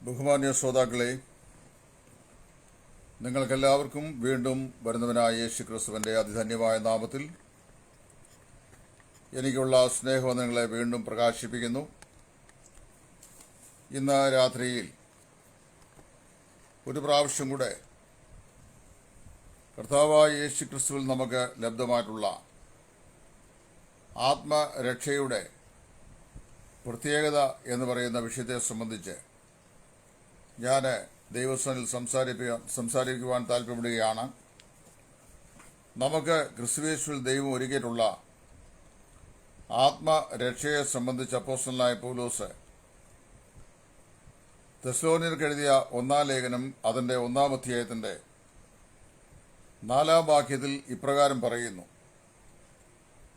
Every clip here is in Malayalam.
ബഹുമാന്യ ശ്രോതാക്കളെ, നിങ്ങൾക്കെല്ലാവർക്കും വീണ്ടും വരുന്നവനായ യേശു ക്രിസ്തുവിൻ്റെ അതിധന്യമായ നാമത്തിൽ എനിക്കുള്ള സ്നേഹവന്ദനങ്ങളെ വീണ്ടും പ്രകാശിപ്പിക്കുന്നു. ഇന്ന് രാത്രിയിൽ ഒരു പ്രാവശ്യം കൂടെ കർത്താവായ യേശു ക്രിസ്തുവിൽ നമുക്ക് ലബ്ധമായിട്ടുള്ള ആത്മരക്ഷയുടെ പ്രത്യേകത എന്ന് പറയുന്ന വിഷയത്തെ സംബന്ധിച്ച് ഞാൻ ദൈവസ്ഥനിൽ സംസാരിക്കുവാൻ താല്പര്യപ്പെടുകയാണ്. നമുക്ക് ക്രിസ്തുയേശുവിൽ ദൈവം ഒരുക്കിയിട്ടുള്ള ആത്മരക്ഷയെ സംബന്ധിച്ച് അപ്പോസ്തലനായ പൗലോസ് തെസ്സലോനിയർക്ക് എഴുതിയ 1-ാം ലേഖനം അതിൻ്റെ 1-ാം അധ്യായത്തിൻ്റെ 4-ാം വാക്യത്തിൽ ഇപ്രകാരം പറയുന്നു: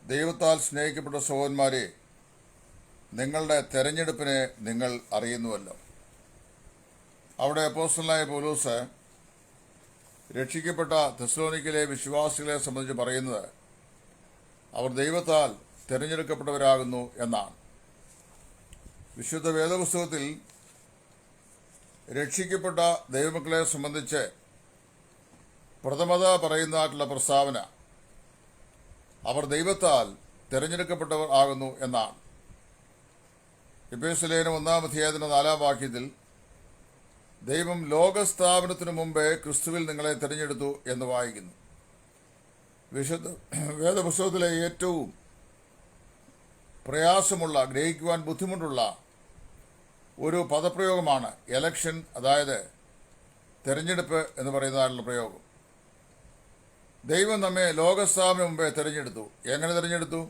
ദൈവത്താൽ സ്നേഹിക്കപ്പെട്ട സഹോദരന്മാരെ, നിങ്ങളുടെ തെരഞ്ഞെടുപ്പിനെ നിങ്ങൾ അറിയുന്നുവല്ലോ. അവിടെ അപ്പോസ്തലനായ പൗലോസ് രക്ഷിക്കപ്പെട്ട തെസ്സലോനിക്കയിലെ വിശ്വാസികളെ സംബന്ധിച്ച് പറയുന്നത് അവർ ദൈവത്താൽ തിരഞ്ഞെടുക്കപ്പെട്ടവരാകുന്നു എന്നാണ്. വിശുദ്ധ വേദപുസ്തകത്തിൽ രക്ഷിക്കപ്പെട്ട ദൈവമക്കളെ സംബന്ധിച്ച് പ്രഥമത പറയുന്നതായിട്ടുള്ള പ്രസ്താവന അവർ ദൈവത്താൽ തിരഞ്ഞെടുക്കപ്പെട്ടവർ ആകുന്നു എന്നാണ്. എഫേസ്യ ലേഖനം 1-ാം അധ്യായത്തിന്റെ 4-ാം വാക്യത്തിൽ ദൈവം ലോകസ്ഥാപനത്തിനു മുമ്പേ ക്രിസ്തുവിൽ നിങ്ങളെ തിരഞ്ഞെടുത്തു എന്ന് വായിക്കുന്നു. വിശുദ്ധ വേദപുസ്തകത്തിലെ ഏറ്റവും പ്രയാസമുള്ള, ഗ്രഹിക്കുവാൻ ബുദ്ധിമുട്ടുള്ള ഒരു പദപ്രയോഗമാണ് എലക്ഷൻ, അതായത് തെരഞ്ഞെടുപ്പ് എന്ന് പറയുന്നതായിട്ടുള്ള പ്രയോഗം. ദൈവം നമ്മെ ലോകസ്ഥാപനം മുമ്പേ തിരഞ്ഞെടുത്തു. എങ്ങനെ തിരഞ്ഞെടുത്തു?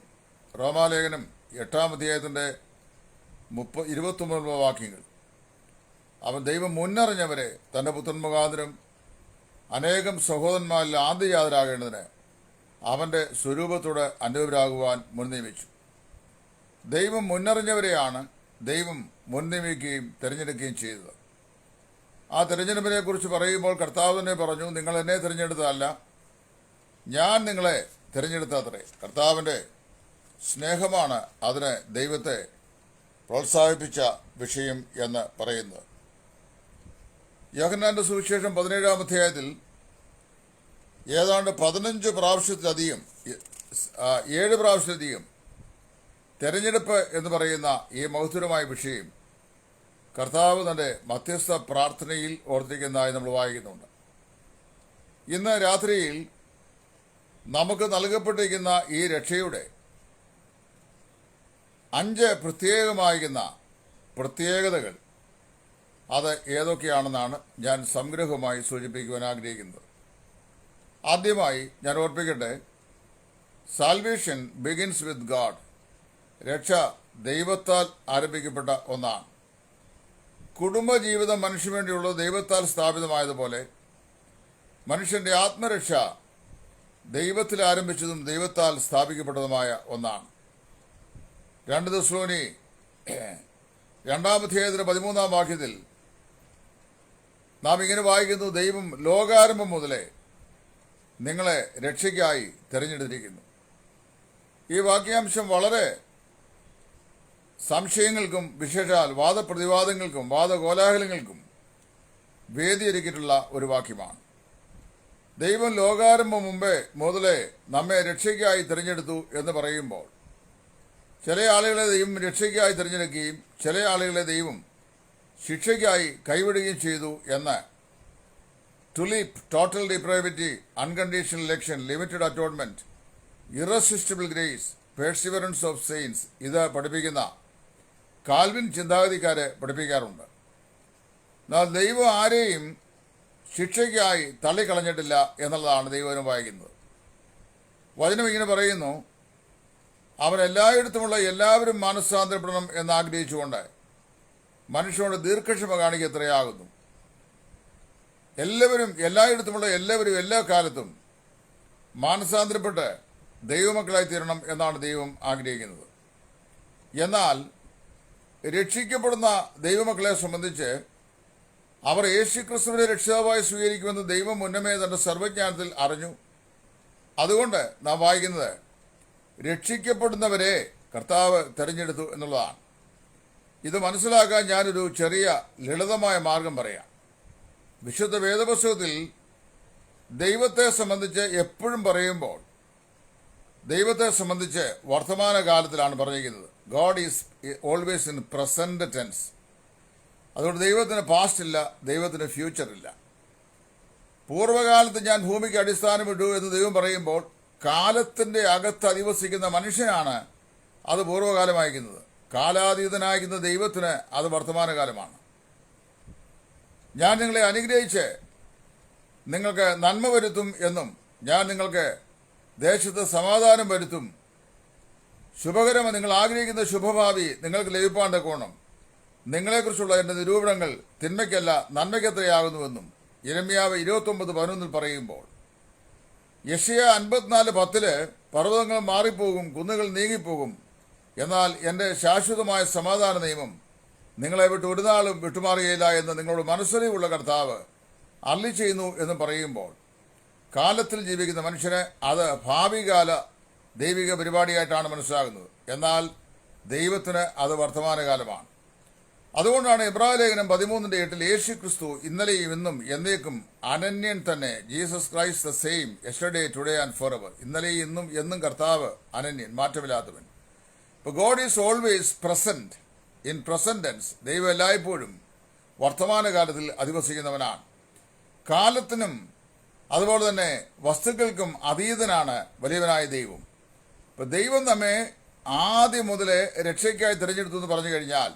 റോമാലേഖനം 8-ാം അധ്യായത്തിന്റെ 29 വാക്യങ്ങൾ. അവൻ ദൈവം മുന്നറിഞ്ഞവരെ തന്റെ പുത്രൻ മുഖാന്തരം അനേകം സഹോദരന്മാരിൽ ആദ്യജാതരാകേണ്ടതിന് അവന്റെ സ്വരൂപത്തോട് അനുരൂപരാകുവാൻ മുൻനിയമിച്ചു. ദൈവം മുന്നറിഞ്ഞവരെയാണ് ദൈവം മുൻനിയമിക്കുകയും തിരഞ്ഞെടുക്കുകയും ചെയ്തത്. ആ തിരഞ്ഞെടുപ്പിനെ കുറിച്ച് പറയുമ്പോൾ കർത്താവ് തന്നെ പറഞ്ഞു, നിങ്ങൾ എന്നെ തിരഞ്ഞെടുത്തതല്ല, ഞാൻ നിങ്ങളെ തിരഞ്ഞെടുത്തത്രേ. കർത്താവിൻ്റെ സ്നേഹമാണ് അതിന് ദൈവത്തെ പ്രോത്സാഹിപ്പിച്ച വിഷയം എന്ന് പറയുന്നത്. യോഹന്നാന്റെ സുവിശേഷം 17-ാം അധ്യായത്തിൽ ഏതാണ്ട് 15 പ്രാവശ്യത്തിലധികം 7 പ്രാവശ്യത്തിലധികം തെരഞ്ഞെടുപ്പ് എന്ന് പറയുന്ന ഈ മഹത്വരമായ വിഷയം കർത്താവ് തന്റെ മധ്യസ്ഥ പ്രാർത്ഥനയിൽ ഓർത്തിരിക്കുന്നതായി നമ്മൾ വായിക്കുന്നുണ്ട്. ഇന്ന് രാത്രിയിൽ നമുക്ക് നൽകപ്പെട്ടിരിക്കുന്ന ഈ രക്ഷയുടെ 5 പ്രത്യേകമായിരിക്കുന്ന പ്രത്യേകതകൾ അത് ഏതൊക്കെയാണെന്നാണ് ഞാൻ സംഗ്രഹമായി സൂചിപ്പിക്കുവാൻ ആഗ്രഹിക്കുന്നത്. ആദ്യമായി ഞാൻ ഓർപ്പിക്കട്ടെ, സാൽവേഷൻ ബിഗിൻസ് വിത്ത് ഗാഡ്. രക്ഷ ദൈവത്താൽ ആരംഭിക്കപ്പെട്ട ഒന്നാണ്. കുടുംബജീവിതം മനുഷ്യന് വേണ്ടിയുള്ളത് ദൈവത്താൽ സ്ഥാപിതമായതുപോലെ മനുഷ്യന്റെ ആത്മരക്ഷ ദൈവത്തിൽ ആരംഭിച്ചതും ദൈവത്താൽ സ്ഥാപിക്കപ്പെട്ടതുമായ ഒന്നാണ്. 2 തെസ്സലോനി 2-ാം അധ്യായത്തിന്റെ 13-ാം വാക്യത്തിൽ നാം ഇങ്ങനെ വായിക്കുന്നു: ദൈവം ലോകാരംഭം മുതലേ നിങ്ങളെ രക്ഷയ്ക്കായി തിരഞ്ഞെടുത്തിരിക്കുന്നു. ഈ വാക്യാംശം വളരെ സംശയങ്ങൾക്കും വിശേഷാൽ വാദപ്രതിവാദങ്ങൾക്കും വാദകോലാഹലങ്ങൾക്കും വേദിയൊരുക്കിയിട്ടുള്ള ഒരു വാക്യമാണ്. ദൈവം ലോകാരംഭം മുതലേ നമ്മെ രക്ഷയ്ക്കായി തിരഞ്ഞെടുത്തു എന്ന് പറയുമ്പോൾ ചില ആളുകളെ ദൈവം രക്ഷയ്ക്കായി തിരഞ്ഞെടുക്കുകയും ചില ആളുകളെ ദൈവം ശിക്ഷയ്ക്കായി കൈവിടുകയും ചെയ്തു എന്ന് tulip, total depravity, unconditional election, limited atonement, irresistible grace, perseverance of saints ഇത് പഠിപ്പിക്കുന്ന കാൽവിൻ ചിന്താഗതിക്കാരെ പഠിപ്പിക്കാറുണ്ട്. എന്നാൽ ദൈവം ആരെയും ശിക്ഷയ്ക്കായി തള്ളിക്കളഞ്ഞിട്ടില്ല എന്നുള്ളതാണ് ദൈവം വായിക്കുന്നത്. വചനം ഇങ്ങനെ പറയുന്നു: അവൻ എല്ലായിടത്തുമുള്ള എല്ലാവരും മാനസാന്തരപ്പെടണം എന്ന് ആഗ്രഹിച്ചുകൊണ്ട് മനുഷ്യനോട് ദീർഘക്ഷമ കാണിക്കുക എത്രയാകുന്നു. എല്ലാവരും, എല്ലായിടത്തുമുള്ള എല്ലാവരും എല്ലാ കാലത്തും മാനസാന്തരപ്പെട്ട് ദൈവമക്കളായി തീരണം എന്നാണ് ദൈവം ആഗ്രഹിക്കുന്നത്. എന്നാൽ രക്ഷിക്കപ്പെടുന്ന ദൈവമക്കളെ സംബന്ധിച്ച് അവർ യേശുക്രിസ്തുവിനെ രക്ഷിതാവായി സ്വീകരിക്കുമെന്ന് ദൈവം മുന്നമേ തന്റെ സർവ്വജ്ഞാനത്തിൽ അറിഞ്ഞു. അതുകൊണ്ട് നാം വായിക്കുന്നത് രക്ഷിക്കപ്പെടുന്നവരെ കർത്താവ് തെരഞ്ഞെടുത്തു എന്നുള്ളതാണ്. ഇത് മനസ്സിലാക്കാൻ ഞാനൊരു ചെറിയ ലളിതമായ മാർഗം പറയാം. വിശുദ്ധ വേദപുസ്തകത്തിൽ ദൈവത്തെ സംബന്ധിച്ച് എപ്പോഴും പറയുമ്പോൾ ദൈവത്തെ സംബന്ധിച്ച് വർത്തമാനകാലത്തിലാണ് പറഞ്ഞിരിക്കുന്നത്. God is always in present tense. അതുകൊണ്ട് ദൈവത്തിന് പാസ്റ്റ് ഇല്ല, ദൈവത്തിന് ഫ്യൂച്ചർ ഇല്ല. പൂർവ്വകാലത്ത് ഞാൻ ഭൂമിക്ക് അടിസ്ഥാനമിട്ടു എന്ന് ദൈവം പറയുമ്പോൾ കാലത്തിന്റെ അകത്ത് അധിവസിക്കുന്ന മനുഷ്യനാണ് അത് പൂർവ്വകാലമായിരിക്കുന്നത്. കാലാതീതനായിരിക്കുന്ന ദൈവത്തിന് അത് വർത്തമാനകാലമാണ്. ഞാൻ നിങ്ങളെ അനുഗ്രഹിച്ച് നിങ്ങൾക്ക് നന്മ വരുത്തും എന്നും ഞാൻ നിങ്ങൾക്ക് ദേശത്ത് സമാധാനം വരുത്തും, ശുഭകരം നിങ്ങൾ ആഗ്രഹിക്കുന്ന ശുഭഭാവി നിങ്ങൾക്ക് ലഭിപ്പാൻ തക്കോണം നിങ്ങളെക്കുറിച്ചുള്ള എൻ്റെ നിരൂപണങ്ങൾ തിന്മയ്ക്കല്ല നന്മയ്ക്കത്രയാകുന്നുവെന്നും യിരെമ്യാവ് 29:11 പറയുമ്പോൾ, യെശയ്യാ 54:10 പർവ്വതങ്ങൾ മാറിപ്പോകും, കുന്നുകൾ നീങ്ങിപ്പോകും, എന്നാൽ എൻ്റെ ശാശ്വതമായ സമാധാന നിയമം നിങ്ങളെ വിട്ട് ഒരു നാളും വിട്ടുമാറുകയില്ല എന്ന് നിങ്ങളോട് മനസ്സറിവുള്ള കർത്താവ് അരുളി ചെയ്യുന്നു എന്നും പറയുമ്പോൾ, കാലത്തിൽ ജീവിക്കുന്ന മനുഷ്യന് അത് ഭാവികാല ദൈവിക പരിപാടിയായിട്ടാണ് മനസ്സിലാകുന്നത്. എന്നാൽ ദൈവത്തിന് അത് വർത്തമാനകാലമാണ്. അതുകൊണ്ടാണ് എബ്രായ ലേഖനം 13:8 യേശു ക്രിസ്തു ഇന്നലെയും ഇന്നും എന്നേക്കും അനന്യൻ തന്നെ, Jesus Christ the same yesterday today and forever. ഇന്നലെയും ഇന്നും എന്നും കർത്താവ് അനന്യൻ, മാറ്റമില്ലാത്തവൻ. ഇപ്പോൾ God is always present in present tense. ദൈവം എല്ലായ്പ്പോഴും വർത്തമാനകാലത്തിൽ അധിവസിക്കുന്നവനാണ്. കാലത്തിനും അതുപോലെ തന്നെ വസ്തുക്കൾക്കും അതീതനാണ് വലിയവനായ ദൈവം. ഇപ്പം ദൈവം നമ്മെ ആദ്യം മുതലേ രക്ഷയ്ക്കായി തിരഞ്ഞെടുത്തു എന്ന് പറഞ്ഞു കഴിഞ്ഞാൽ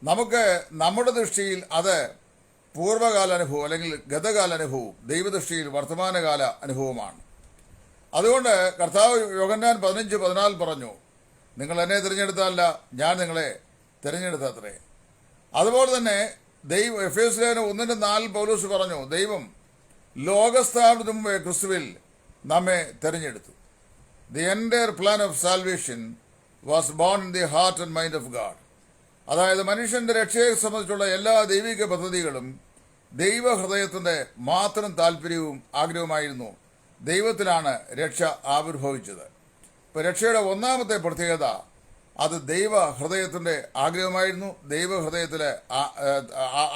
നമുക്ക് നമ്മുടെ ദൃഷ്ടിയിൽ അത് പൂർവ്വകാല അനുഭവം അല്ലെങ്കിൽ ഗതകാല അനുഭവവും ദൈവദൃഷ്ടിയിൽ വർത്തമാനകാല അനുഭവമാണ്. അതുകൊണ്ട് കർത്താവ് യോഹന്നാൻ 15:14 പറഞ്ഞു, നിങ്ങൾ എന്നെ തിരഞ്ഞെടുത്തല്ല, ഞാൻ നിങ്ങളെ തിരഞ്ഞെടുത്തത്രേ. അതുപോലെ തന്നെ എഫേസ്യ ലേഖനം 1:4 പൗലോസ് പറഞ്ഞു, ദൈവം ലോകസ്ഥാപനത്തിന് മുമ്പേ ക്രിസ്തുവിൽ നമ്മെ തിരഞ്ഞെടുത്തു. The entire plan of salvation was born in the heart and mind of God. അതായത് മനുഷ്യന്റെ രക്ഷയെ സംബന്ധിച്ചുള്ള എല്ലാ ദൈവിക പദ്ധതികളും ദൈവഹൃദയത്തിന്റെ മാത്രം താല്പര്യവും ആഗ്രഹവുമായിരുന്നു. ദൈവത്തിലാണ് രക്ഷ ആവിർഭവിച്ചത്. ഇപ്പൊ രക്ഷയുടെ ഒന്നാമത്തെ പ്രത്യേകത അത് ദൈവഹൃദയത്തിന്റെ ആഗ്രഹമായിരുന്നു, ദൈവഹൃദയത്തില്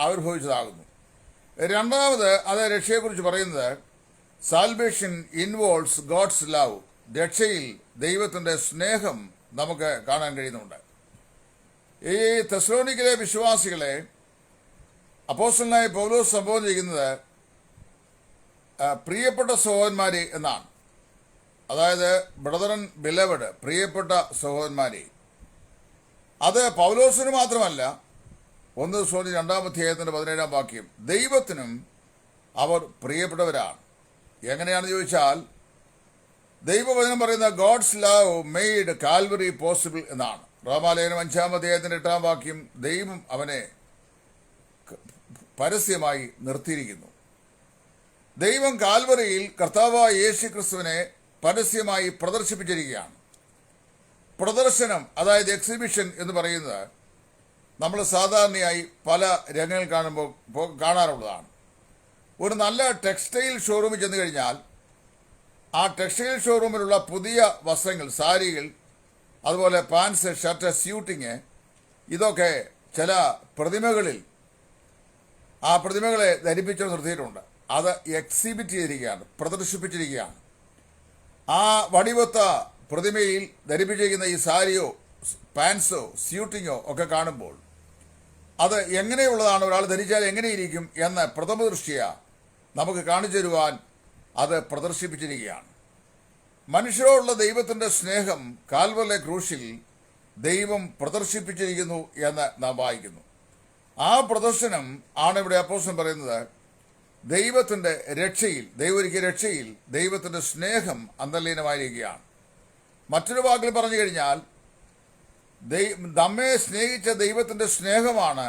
ആവിർഭവിച്ചതാകുന്നു. രണ്ടാമത് അത് രക്ഷയെക്കുറിച്ച് പറയുന്നത് സാൽവേഷൻ ഇൻവോൾവ്സ് ഗോഡ്സ് ലവ്. രക്ഷയിൽ ദൈവത്തിന്റെ സ്നേഹം നമുക്ക് കാണാൻ കഴിയുന്നുണ്ട്. ഈ തെസ്സലോനിക്കയിലെ വിശ്വാസികളെ അപ്പോസ്തലനായ പൗലോസ് സംബോധന ചെയ്യുന്നത് പ്രിയപ്പെട്ട സഹോദരന്മാരെ എന്നാണ്. അതായത് ബ്രദറൻ ബിലവഡ്, പ്രിയപ്പെട്ട സഹോദരന്മാരെ. അത് പൗലോസിന് മാത്രമല്ല, 1 തെസ്സലോനിക്കർ 2:17 വാക്യം, ദൈവത്തിനും അവർ പ്രിയപ്പെട്ടവരാണ്. എങ്ങനെയാണെന്ന് ചോദിച്ചാൽ ദൈവവചനം പറയുന്ന God's love made Calvary possible എന്നാണ്. റോമാലേഖനം 5:8 വാക്യം, ദൈവം അവനെ പരസ്യമായി നിർത്തിയിരിക്കുന്നു. ദൈവം കാൽവറിയിൽ കർത്താവായ യേശു ക്രിസ്തുവിനെ പരസ്യമായി പ്രദർശിപ്പിച്ചിരിക്കുകയാണ്. പ്രദർശനം, അതായത് എക്സിബിഷൻ എന്ന് പറയുന്നത് നമ്മൾ സാധാരണയായി പല രംഗങ്ങൾ കാണാറുള്ളതാണ്. ഒരു നല്ല ടെക്സ്റ്റൈൽ ഷോറൂമിൽ ചെന്ന് കഴിഞ്ഞാൽ ആ ടെക്സ്റ്റൈൽ ഷോറൂമിലുള്ള പുതിയ വസ്ത്രങ്ങൾ, സാരികൾ, അതുപോലെ പാൻസ്, ഷർട്ട്, സ്യൂട്ടിങ്, ഇതൊക്കെ ചില പ്രതിമകളിൽ ആ പ്രതിമകളെ ധരിപ്പിച്ചു നിർത്തിയിട്ടുണ്ട്. അത് എക്സിബിറ്റ് ചെയ്തിരിക്കുകയാണ്, പ്രദർശിപ്പിച്ചിരിക്കുകയാണ്. ആ വടിവൊത്ത പ്രതിമയിൽ ധരിപ്പിച്ചിരിക്കുന്ന ഈ സാരിയോ പാൻസോ സ്യൂട്ടിങ്ങോ ഒക്കെ കാണുമ്പോൾ അത് എങ്ങനെയുള്ളതാണ്, ഒരാൾ ധരിച്ചാൽ എങ്ങനെയിരിക്കും എന്ന് പ്രഥമ ദൃഷ്ടിയ നമുക്ക് കാണിച്ചു തരുവാൻ അത് പ്രദർശിപ്പിച്ചിരിക്കുകയാണ്. മനുഷ്യരോടുള്ള ദൈവത്തിന്റെ സ്നേഹം കാൽവറിലെ ക്രൂശിൽ ദൈവം പ്രദർശിപ്പിച്ചിരിക്കുന്നു എന്ന് നാം വായിക്കുന്നു. ആ പ്രദർശനം ആണ് ഇവിടെ അപ്പോസ്തലൻ പറയുന്നത് ദൈവത്തിന്റെ രക്ഷയിൽ, ദൈവൊരുക്കിയ രക്ഷയിൽ ദൈവത്തിന്റെ സ്നേഹം അന്തർലീനമായിരിക്കുകയാണ്. മറ്റൊരു വാക്കിൽ പറഞ്ഞു കഴിഞ്ഞാൽ നമ്മെ സ്നേഹിച്ച ദൈവത്തിന്റെ സ്നേഹമാണ്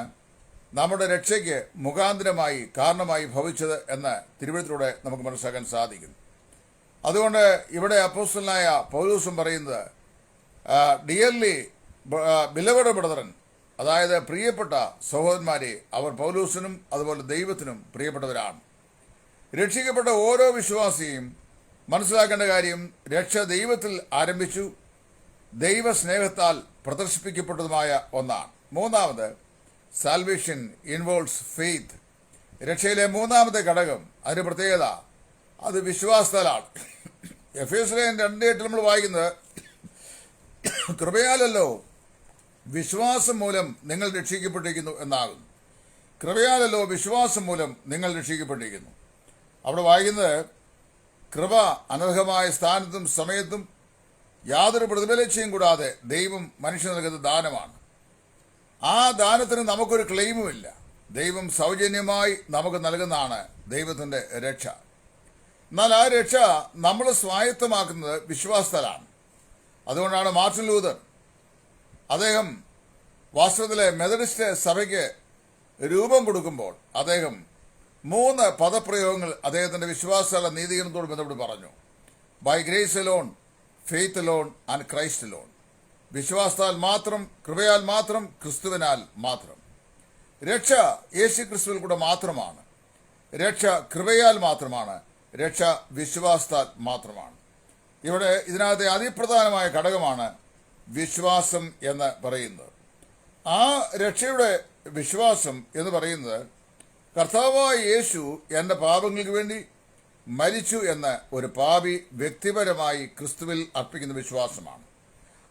നമ്മുടെ രക്ഷയ്ക്ക് മുഖാന്തരമായി, കാരണമായി ഭവിച്ചത് എന്ന് തിരുവഴുത്തിലൂടെ നമുക്ക് മനസ്സിലാക്കാൻ സാധിക്കുന്നു. അതുകൊണ്ട് ഇവിടെ അപ്പോസ്തലനായ പൗലോസും പറയുന്നത് ഡിയർലി ബിലവഡ് ബ്രദറൻ, അതായത് പ്രിയപ്പെട്ട സഹോദരന്മാരെ, അവർ പൗലോസിനും അതുപോലെ ദൈവത്തിനും പ്രിയപ്പെട്ടവരാണ്. രക്ഷിക്കപ്പെട്ട ഓരോ വിശ്വാസിയും മനസ്സിലാക്കേണ്ട കാര്യം, രക്ഷ ദൈവത്തിൽ ആരംഭിച്ചു, ദൈവസ്നേഹത്താൽ പ്രദർശിപ്പിക്കപ്പെട്ടതുമായ ഒന്നാണ്. മൂന്നാമത്, സാൽവേഷൻ ഇൻവോൾവ്സ് ഫെയ്ത്ത്. രക്ഷയിലെ മൂന്നാമത്തെ ഘടകം, അതിന്റെ പ്രത്യേകത, അത് വിശ്വാസത്താലാണ്. എഫേസ്യർ 2:8 നമ്മൾ വായിക്കുന്നത്, കൃപയാലല്ലോ വിശ്വാസം മൂലം നിങ്ങൾ രക്ഷിക്കപ്പെട്ടിരിക്കുന്നു എന്നാകുന്നു. കൃപയാലല്ലോ വിശ്വാസം മൂലം നിങ്ങൾ രക്ഷിക്കപ്പെട്ടിരിക്കുന്നു. അവിടെ വായിക്കുന്നത്, കൃപ അനർഹമായ സ്ഥാനത്തും സമയത്തും യാതൊരു പ്രതിഫലക്ഷയും കൂടാതെ ദൈവം മനുഷ്യന് നൽകുന്ന ദാനമാണ്. ആ ദാനത്തിന് നമുക്കൊരു ക്ലെയിമുമില്ല. ദൈവം സൗജന്യമായി നമുക്ക് നൽകുന്നതാണ് ദൈവത്തിന്റെ രക്ഷ. എന്നാൽ ആ രക്ഷ നമ്മൾ സ്വായത്തമാക്കുന്നത് വിശ്വാസത്താലാണ്. അതുകൊണ്ടാണ് മാർട്ടിൻ ലൂതർ, അദ്ദേഹം വാസ്തവത്തിലെ മെത്തഡിസ്റ്റ് സഭയ്ക്ക് രൂപം കൊടുക്കുമ്പോൾ അദ്ദേഹം 3 പദപ്രയോഗങ്ങൾ അദ്ദേഹത്തിന്റെ വിശ്വാസ നീതീകരണത്തോട് ബന്ധപ്പെട്ട് പറഞ്ഞു. By grace alone, faith alone and Christ alone. വിശ്വാസത്താൽ മാത്രം, കൃപയാൽ മാത്രം, ക്രിസ്തുവിനാൽ മാത്രം. രക്ഷ യേശു ക്രിസ്തുവിൽ കൂടെ മാത്രമാണ്. രക്ഷ കൃപയാൽ മാത്രമാണ്. രക്ഷ വിശ്വാസത്താൽ മാത്രമാണ്. ഇവിടെ ഇതിനകത്തെ അതിപ്രധാനമായ ഘടകമാണ് വിശ്വാസം എന്ന് പറയുന്നത്. ആ രക്ഷയുടെ വിശ്വാസം എന്ന് പറയുന്നത്, കർത്താവായ യേശു എൻ്റെ പാപങ്ങൾക്ക് വേണ്ടി മരിച്ചു എന്ന് ഒരു പാപി വ്യക്തിപരമായി ക്രിസ്തുവിൽ അർപ്പിക്കുന്ന വിശ്വാസമാണ്.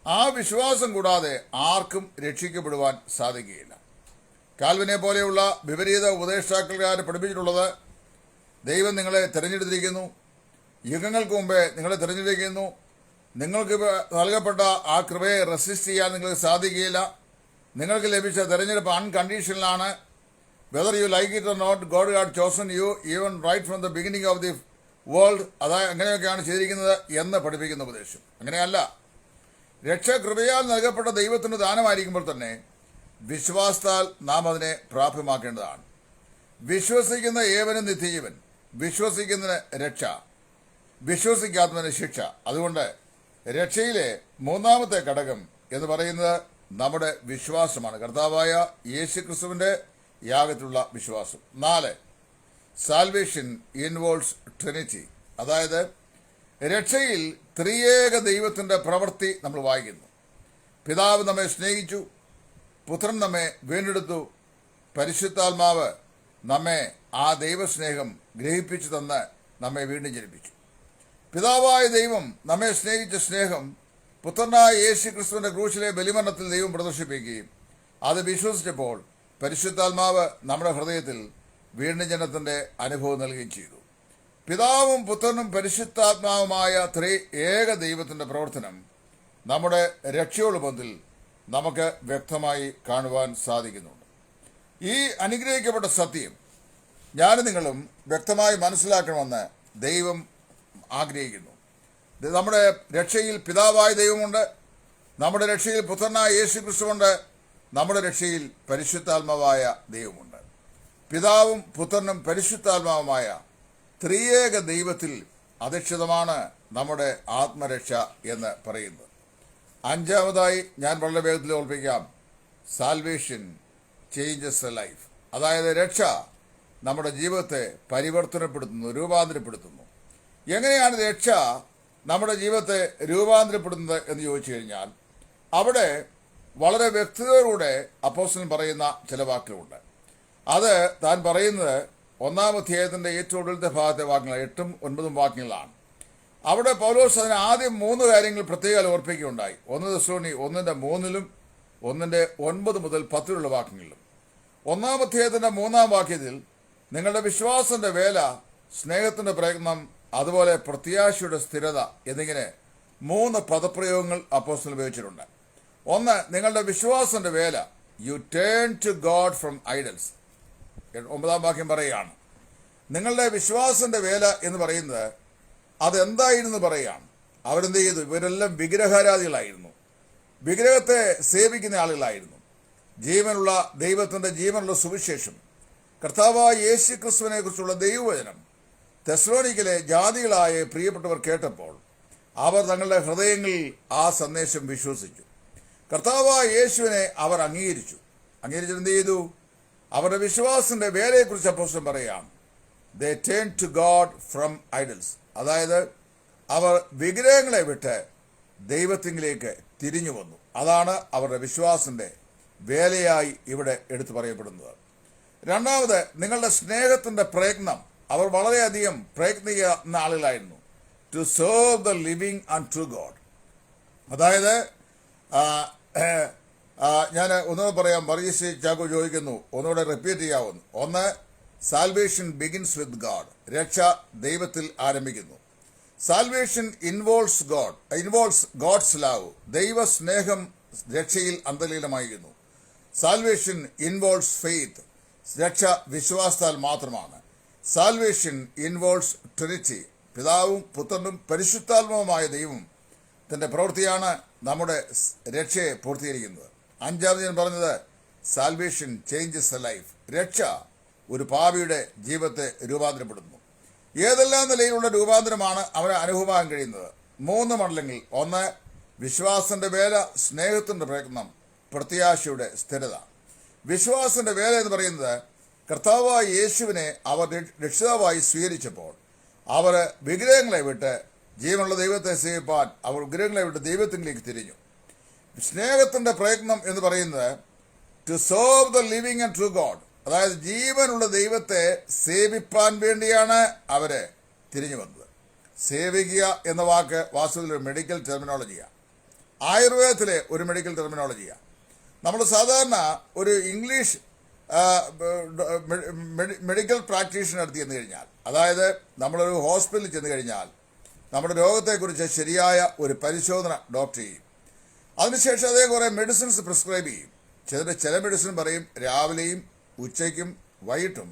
ആ വിശ്വാസം കൂടാതെ ആർക്കും രക്ഷിക്കപ്പെടുവാൻ സാധിക്കുകയില്ല. കാൽവിനെ പോലെയുള്ള വിപരീത ഉപദേഷ്ടാക്കൾക്കാർ പഠിപ്പിച്ചിട്ടുള്ളത്, ദൈവം നിങ്ങളെ തിരഞ്ഞെടുത്തിരിക്കുന്നു, യുഗങ്ങൾക്ക് മുമ്പേ നിങ്ങളെ തിരഞ്ഞെടുത്തിരിക്കുന്നു, നിങ്ങൾക്ക് നൽകപ്പെട്ട ആ കൃപയെ റെസിസ്റ്റ് ചെയ്യാൻ നിങ്ങൾക്ക് സാധിക്കുകയില്ല, നിങ്ങൾക്ക് ലഭിച്ച തിരഞ്ഞെടുപ്പ് അൺകണ്ടീഷണലാണ്, whether you like it or not, God had chosen you even right from the beginning of the world. അതായത് അങ്ങനെയൊക്കെയാണ് ചെയ്തിരിക്കുന്നത് എന്ന് പഠിപ്പിക്കുന്ന ഉപദേശം. അങ്ങനെയല്ല. രക്ഷ കൃപയാൽ നൽകപ്പെട്ട ദൈവത്തിന് ദാനമായിരിക്കുമ്പോൾ തന്നെ വിശ്വാസത്താൽ നാം അതിനെ പ്രാപ്യമാക്കേണ്ടതാണ്. വിശ്വസിക്കുന്ന ഏവനും നിത്യജീവൻ, വിശ്വസിക്കുന്നതിന് രക്ഷ, വിശ്വസിക്കാത്തതിന് ശിക്ഷ. അതുകൊണ്ട് രക്ഷയിലെ മൂന്നാമത്തെ ഘടകം എന്ന് പറയുന്നത് നമ്മുടെ വിശ്വാസമാണ്, കർത്താവായ യേശു ക്രിസ്തുവിന്റെ യാഗത്തിലുള്ള വിശ്വാസം. 4, സാൽവേഷൻ ഇൻവോൾവ്സ് ട്രിനിറ്റി. അതായത് രക്ഷയിൽ ത്രിയേക ദൈവത്തിന്റെ പ്രവൃത്തി നമ്മൾ വായിക്കുന്നു. പിതാവ് നമ്മെ സ്നേഹിച്ചു, പുത്രൻ നമ്മെ വീണ്ടെടുത്തു, പരിശുദ്ധാത്മാവ് നമ്മെ ആ ദൈവസ്നേഹം ഗ്രഹിപ്പിച്ചു തന്ന് നമ്മെ വീണ്ടും ജനിപ്പിച്ചു. പിതാവായ ദൈവം നമ്മെ സ്നേഹിച്ച സ്നേഹം പുത്രനായ യേശു ക്രിസ്തുവിന്റെ ക്രൂശിലെ ബലിമരണത്തിൽ ദൈവം പ്രദർശിപ്പിക്കുകയും അത് വിശ്വസിച്ചപ്പോൾ പരിശുദ്ധാത്മാവ് നമ്മുടെ ഹൃദയത്തിൽ വീണ്ടും ജനത്തിന്റെ അനുഭവം നൽകുകയും ചെയ്തു. പിതാവും പുത്രനും പരിശുദ്ധാത്മാവുമായ ഏക ദൈവത്തിന്റെ പ്രവർത്തനം നമ്മുടെ രക്ഷയുടെ ബന്ധത്തിൽ നമുക്ക് വ്യക്തമായി കാണുവാൻ സാധിക്കുന്നുണ്ട്. ഈ അനുഗ്രഹിക്കപ്പെട്ട സത്യം ഞാനും നിങ്ങളും വ്യക്തമായി മനസ്സിലാക്കണമെന്ന് ദൈവം ആഗ്രഹിക്കുന്നു. നമ്മുടെ രക്ഷയിൽ പിതാവായ ദൈവമുണ്ട്, നമ്മുടെ രക്ഷയിൽ പുത്രനായ യേശു ക്രിസ്തുവുണ്ട്, നമ്മുടെ രക്ഷയിൽ പരിശുദ്ധാത്മാവായ ദൈവമുണ്ട്. പിതാവും പുത്രനും പരിശുദ്ധാത്മാവുമായ ത്രിയേക ദൈവത്തിൽ അധിഷ്ഠിതമാണ് നമ്മുടെ ആത്മരക്ഷ എന്ന് പറയുന്നത്. 5-ാമതായി ഞാൻ വളരെ വേഗത്തിൽ ഓർപ്പിക്കാം, സാൽവേഷൻ ചേഞ്ചസ് എ ലൈഫ്. അതായത് രക്ഷ നമ്മുടെ ജീവിതത്തെ പരിവർത്തനപ്പെടുത്തുന്നു, രൂപാന്തരപ്പെടുത്തുന്നു. എങ്ങനെയാണ് രക്ഷ നമ്മുടെ ജീവിതത്തെ രൂപാന്തരപ്പെടുന്നത് എന്ന് ചോദിച്ചു കഴിഞ്ഞാൽ, അവിടെ വളരെ വ്യക്തതയോടുകൂടെ അപ്പോസ്തലൻ പറയുന്ന ചില വാക്കുകളുണ്ട്. അത് താൻ പറയുന്നത് 1-ാം അധ്യായത്തിന്റെ ഏറ്റവും ഒടുവിലത്തെ ഭാഗത്തെ വാക്യങ്ങൾ 8ഉം 9ഉം വാക്യങ്ങളാണ്. അവിടെ പൗലോസ് അതിന് ആദ്യം 3 കാര്യങ്ങൾ പ്രത്യേകം ഓർപ്പിക്കുകയുണ്ടായി. 1 തെസ്സലോനിക്കർ 1:3 1:9 മുതൽ 10 വാക്യങ്ങളിലും. 1-ാം അധ്യായത്തിന്റെ 3-ാം വാക്യത്തിൽ നിങ്ങളുടെ വിശ്വാസത്തിന്റെ വേല, സ്നേഹത്തിന്റെ പ്രയത്നം, അതുപോലെ പ്രത്യാശയുടെ സ്ഥിരത എന്നിങ്ങനെ 3 പദപ്രയോഗങ്ങൾ അപ്പോസ്തലൻ ഉപയോഗിച്ചിട്ടുണ്ട്. 1, നിങ്ങളുടെ വിശ്വാസത്തിന്റെ വേല, you turn to God from idols. 9-ാം വാക്യം പറയുകയാണ്, നിങ്ങളുടെ വിശ്വാസത്തിന്റെ വേല എന്ന് പറയുന്നത് അതെന്തായിരുന്നു പറയുകയാണ്. അവരെന്ത് ചെയ്തു? ഇവരെല്ലാം വിഗ്രഹാരാധികളായിരുന്നു, വിഗ്രഹത്തെ സേവിക്കുന്ന ആളുകളായിരുന്നു. ജീവനുള്ള ദൈവത്തിന്റെ ജീവനുള്ള സുവിശേഷം, കർത്താവായ യേശു ക്രിസ്തുവിനെ കുറിച്ചുള്ള ദൈവവചനം തെസ്സലോനിക്കയിലെ ജാതികളായ പ്രിയപ്പെട്ടവർ കേട്ടപ്പോൾ അവർ തങ്ങളുടെ ഹൃദയങ്ങളിൽ ആ സന്ദേശം വിശ്വസിച്ചു. കർത്താവായ യേശുവിനെ അവർ അംഗീകരിച്ചിട്ട് എന്ത് ചെയ്തു? അവരുടെ വിശ്വാസത്തിന്റെ വേലയെക്കുറിച്ച് അപ്പോസ്തലൻ പറയുകയാണ്, they turn to God from idols. അതായത് അവർ വിഗ്രഹങ്ങളെ വിട്ട് ദൈവത്തിങ്കിലേക്ക് തിരിഞ്ഞു വന്നു. അതാണ് അവരുടെ വിശ്വാസത്തിന്റെ വേലയായി ഇവിടെ എടുത്തു പറയപ്പെടുന്നത്. രണ്ടാമത്, നിങ്ങളുടെ സ്നേഹത്തിൻ്റെ പ്രയത്നം. അവർ വളരെയധികം പ്രയത്നിക്കുന്ന ആളുകളായിരുന്നു. To serve the living and true God. അതായത് ഞാൻ ഒന്നുകൂടെ പറയാം. വർഗീസ് ചാക്കോ ചോദിക്കുന്നു, ഒന്നുകൂടെ റിപ്പീറ്റ് ചെയ്യാവുന്നു. ഒന്ന്, സാൽവേഷൻ ബിഗിൻസ് വിത്ത് ഗാഡ്. രക്ഷ ദൈവത്തിൽ ആരംഭിക്കുന്നു. Salvation involves God's love. ദൈവ സ്നേഹം രക്ഷയിൽ അന്തർലീനമായിരുന്നു. Salvation involves faith. രക്ഷ വിശ്വാസത്താൽ മാത്രമാണ്. Salvation involves Trinity. പിതാവും പുത്രനും പരിശുദ്ധാത്മാവുമായ ദൈവം തൻ്റെ പ്രവൃത്തിയാണ് നമ്മുടെ രക്ഷയെ പൂർത്തീകരിക്കുന്നത്. അഞ്ചാമത് ഞാൻ പറഞ്ഞത്, സാൽവേഷൻ ചേഞ്ചസ് എ ലൈഫ്. രക്ഷ ഒരു പാപിയുടെ ജീവിതത്തെ രൂപാന്തരപ്പെടുന്നു. ഏതെല്ലാം നിലയിലുള്ള രൂപാന്തരമാണ് അവന് അനുഭവമാകാൻ കഴിയുന്നത്? 3 മണ്ഡലങ്ങളിൽ. ഒന്ന്, വിശ്വാസത്തിന്റെ വേല, സ്നേഹത്തിന്റെ പ്രയത്നം, പ്രത്യാശയുടെ സ്ഥിരത. വിശ്വാസത്തിന്റെ വേല എന്ന് പറയുന്നത്, കർത്താവായ യേശുവിനെ അവർ രക്ഷിതാവായി സ്വീകരിച്ചപ്പോൾ അവർ വിഗ്രഹങ്ങളെ വിട്ട് ജീവനുള്ള ദൈവത്തെ സേവിപ്പാൻ അവർ വിഗ്രഹങ്ങളെ വിട്ട് ദൈവത്തിലേക്ക് തിരിഞ്ഞു. സ്നേഹത്തിന്റെ പ്രയത്നം എന്ന് പറയുന്നത് to serve the living and true God. അതായത് ജീവനുള്ള ദൈവത്തെ സേവിപ്പാൻ വേണ്ടിയാണ് അവര് തിരിഞ്ഞു വന്നത്. സേവിക്കുക എന്ന വാക്ക് വാസ്തവത്തിൽ ഒരു മെഡിക്കൽ ടെർമിനോളജിയാണ്. ആയുർവേദത്തിലെ ഒരു മെഡിക്കൽ ടെർമിനോളജിയാണ്. നമ്മൾ സാധാരണ ഒരു ഇംഗ്ലീഷ് മെഡിക്കൽ പ്രാക്ടീഷണർ അടുത്ത് ചെന്ന് കഴിഞ്ഞാൽ, അതായത് നമ്മളൊരു ഹോസ്പിറ്റലിൽ ചെന്ന് കഴിഞ്ഞാൽ നമ്മുടെ രോഗത്തെക്കുറിച്ച് ശരിയായ ഒരു പരിശോധന ഡോക്ടർ ചെയ്യും. അതിനുശേഷം അതേ കുറേ മെഡിസിൻസ് പ്രിസ്ക്രൈബ് ചെയ്യും. ചില മെഡിസിൻ പറയും രാവിലെയും ഉച്ചയ്ക്കും വൈകിട്ടും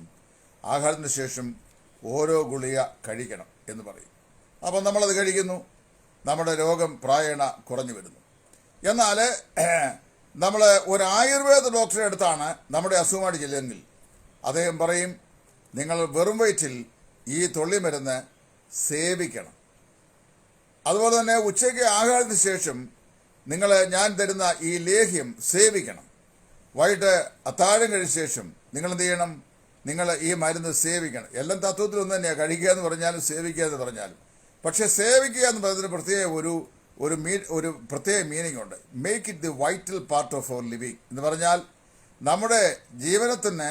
ആഹാരത്തിന് ശേഷം ഓരോ ഗുളിക കഴിക്കണം എന്ന് പറയും. അപ്പം നമ്മളത് കഴിക്കുന്നു, നമ്മുടെ രോഗം പ്രായേണ കുറഞ്ഞു വരുന്നു. എന്നാൽ നമ്മൾ ഒരു ആയുർവേദ ഡോക്ടറെ അടുത്താണ് നമ്മുടെ അസുഖമായിട്ട് ചെല്ലുമെങ്കിൽ അദ്ദേഹം പറയും, നിങ്ങൾ വെറും വയറ്റിൽ ഈ തൊള്ളിമരുന്ന് സേവിക്കണം. അതുപോലെ തന്നെ ഉച്ചയ്ക്ക് ആഹാരത്തിന് ശേഷം ഞാൻ തരുന്ന ഈ ലേഹ്യം സേവിക്കണം. വൈകിട്ട് അത്താഴം കഴിച്ച ശേഷം നിങ്ങൾ എന്ത് ചെയ്യണം? നിങ്ങൾ ഈ മരുന്ന് സേവിക്കണം. എല്ലാം തത്വത്തിലൊന്നും തന്നെയാണ്, കഴിക്കുക എന്ന് പറഞ്ഞാലും സേവിക്കുക എന്ന് പറഞ്ഞാലും. പക്ഷെ സേവിക്കുക എന്ന് പറയുന്നതിന് പ്രത്യേക ഒരു പ്രത്യേക മീനിങ് ഉണ്ട്. Make it the vital part of our living എന്ന് പറഞ്ഞാൽ നമ്മുടെ ജീവനത്തിന്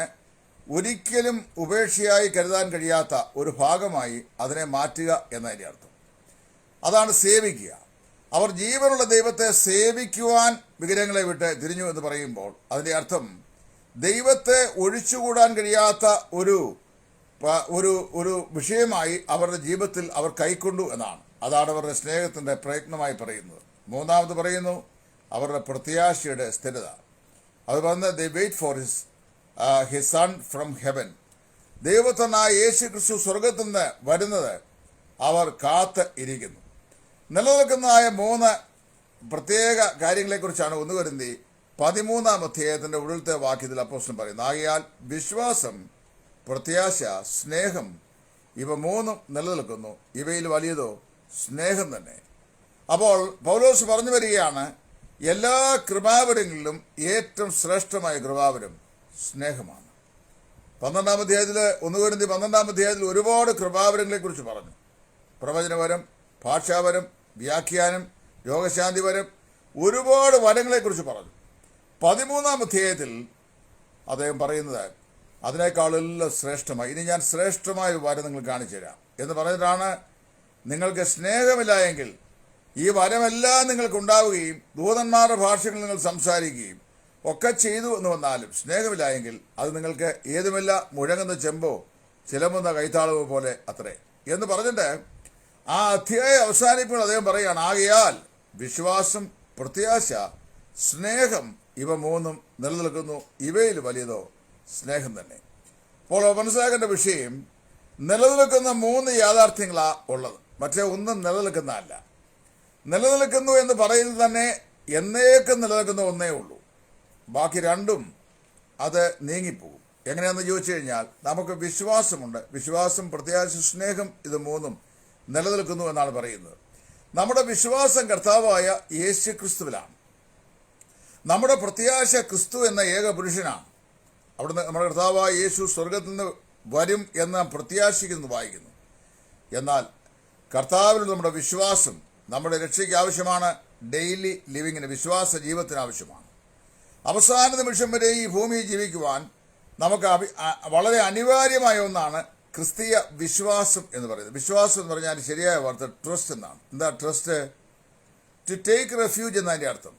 ഒരിക്കലും ഉപേക്ഷയായി കരുതാൻ കഴിയാത്ത ഒരു ഭാഗമായി അതിനെ മാറ്റുക എന്നതിൻ്റെ അർത്ഥം. അതാണ് സേവിക്കുക. അവർ ജീവനുള്ള ദൈവത്തെ സേവിക്കുവാൻ വിഗ്രഹങ്ങളെ വിട്ട് തിരിഞ്ഞു എന്ന് പറയുമ്പോൾ അതിൻ്റെ അർത്ഥം ദൈവത്തെ ഒഴിച്ചുകൂടാൻ കഴിയാത്ത ഒരു വിഷയമായി അവരുടെ ജീവിതത്തിൽ അവർ കൈക്കൊണ്ടു എന്നാണ്. അതാണ് അവരുടെ സ്നേഹത്തിൻ്റെ പ്രയത്നമായി പറയുന്നത്. മൂന്നാമത് പറയുന്നു അവരുടെ പ്രത്യാശയുടെ സ്ഥിരത. അത് പറഞ്ഞ് they wait for his son from heaven. ദൈവത്തനായ യേശു ക്രിസ്തു സ്വർഗത്തിൽ നിന്ന് വരുന്നത് അവർ കാത്ത് ഇരിക്കുന്നു. നിലനിൽക്കുന്നതായ 3 പ്രത്യേക കാര്യങ്ങളെക്കുറിച്ചാണ് 1 കൊരിന്ത്യർ 13-ാം അധ്യായത്തിൻ്റെ ഉള്ളിലത്തെ വാക്യത്തിൽ അപ്പോസ്തലൻ പറയുന്നത്. ആകയാൽ വിശ്വാസം, പ്രത്യാശ, സ്നേഹം ഇവ 3 നിലനിൽക്കുന്നു. ഇവയിൽ വലിയതോ സ്നേഹം തന്നെ. അപ്പോൾ പൗലോസ് പറഞ്ഞു വരികയാണ്, എല്ലാ കൃപാവരങ്ങളിലും ഏറ്റവും ശ്രേഷ്ഠമായ കൃപാവരം സ്നേഹമാണ്. 12-ാം അധ്യായത്തിൽ 1 കൊരിന്ത്യർ 12-ാം അധ്യായത്തിൽ ഒരുപാട് കൃപാവരങ്ങളെക്കുറിച്ച് പറഞ്ഞു. പ്രവചനവരം, ഭാഷാവരം, വ്യാഖ്യാനം, രോഗശാന്തിവരം, ഒരുപാട് വരങ്ങളെക്കുറിച്ച് പറഞ്ഞു. 13-ാം അധ്യായത്തിൽ അദ്ദേഹം പറയുന്നത് അതിനേക്കാളെല്ലാം ശ്രേഷ്ഠമായി, ഇനി ഞാൻ ശ്രേഷ്ഠമായ വരം നിങ്ങൾ കാണിച്ചു തരാം എന്ന് പറഞ്ഞിട്ടാണ്, നിങ്ങൾക്ക് സ്നേഹമില്ല എങ്കിൽ ഈ വരമെല്ലാം നിങ്ങൾക്കുണ്ടാവുകയും ദൂതന്മാരുടെ ഭാഷകൾ നിങ്ങൾ സംസാരിക്കുകയും ഒക്കെ ചെയ്തു എന്ന് വന്നാലും സ്നേഹമില്ല എങ്കിൽ അത് നിങ്ങൾക്ക് ഏതുമില്ല, മുഴങ്ങുന്ന ചെമ്പോ ചിലമ്പുന്ന കൈത്താളവോ പോലെ അത്രേ എന്ന് പറഞ്ഞിട്ട് ആ അധ്യായം അവസാനിപ്പോൾ അദ്ദേഹം പറയുകയാണ്, ആകയാൽ വിശ്വാസം, പ്രത്യാശ, സ്നേഹം ഇവ 3 നിലനിൽക്കുന്നു. ഇവയിൽ വലിയതോ സ്നേഹം തന്നെ. അപ്പോൾ മനസ്സിലാക്കേണ്ട വിഷയം, നിലനിൽക്കുന്ന 3 യാഥാർത്ഥ്യങ്ങളാണ് ഉള്ളത്. മറ്റേ ഒന്നും നിലനിൽക്കുന്നതല്ല. നിലനിൽക്കുന്നു എന്ന് പറയുന്നത് തന്നെ എന്നേക്കും നിലനിൽക്കുന്ന ഒന്നേ ഉള്ളൂ. ബാക്കി 2ഉം അത് നീങ്ങിപ്പോകും. എങ്ങനെയാണെന്ന് ചോദിച്ചു കഴിഞ്ഞാൽ, നമുക്ക് വിശ്വാസമുണ്ട്. വിശ്വാസം, പ്രത്യാശ, സ്നേഹം ഇത് 3ഉം നിലനിൽക്കുന്നു എന്നാണ് പറയുന്നത്. നമ്മുടെ വിശ്വാസം കർത്താവായ യേശു ക്രിസ്തുവിലാണ്. നമ്മുടെ പ്രത്യാശ ക്രിസ്തു എന്ന ഏക പുരുഷനാണ്. അവിടുന്ന് നമ്മുടെ കർത്താവായ യേശു സ്വർഗത്തിൽ നിന്ന് വരും എന്ന് പ്രത്യാശിക്കുന്നു വായിക്കുന്നു. എന്നാൽ കർത്താവിൽ നമ്മുടെ വിശ്വാസം നമ്മുടെ രക്ഷയ്ക്ക് ആവശ്യമാണ്. ഡെയിലി ലിവിങ്ങിന്, വിശ്വാസ ജീവിതത്തിന് ആവശ്യമാണ്. അവസാന നിമിഷം വരെ ഈ ഭൂമിയിൽ ജീവിക്കുവാൻ നമുക്ക് വളരെ അനിവാര്യമായ ഒന്നാണ് ക്രിസ്തീയ വിശ്വാസം എന്ന് പറയുന്നത്. വിശ്വാസം എന്ന് പറഞ്ഞാൽ ശരിയായ വാർത്ത ട്രസ്റ്റ് എന്നാണ്. എന്താ ട്രസ്റ്റ്? ടു ടേക്ക് റെഫ്യൂജ് എന്നതിൻ്റെ അർത്ഥം,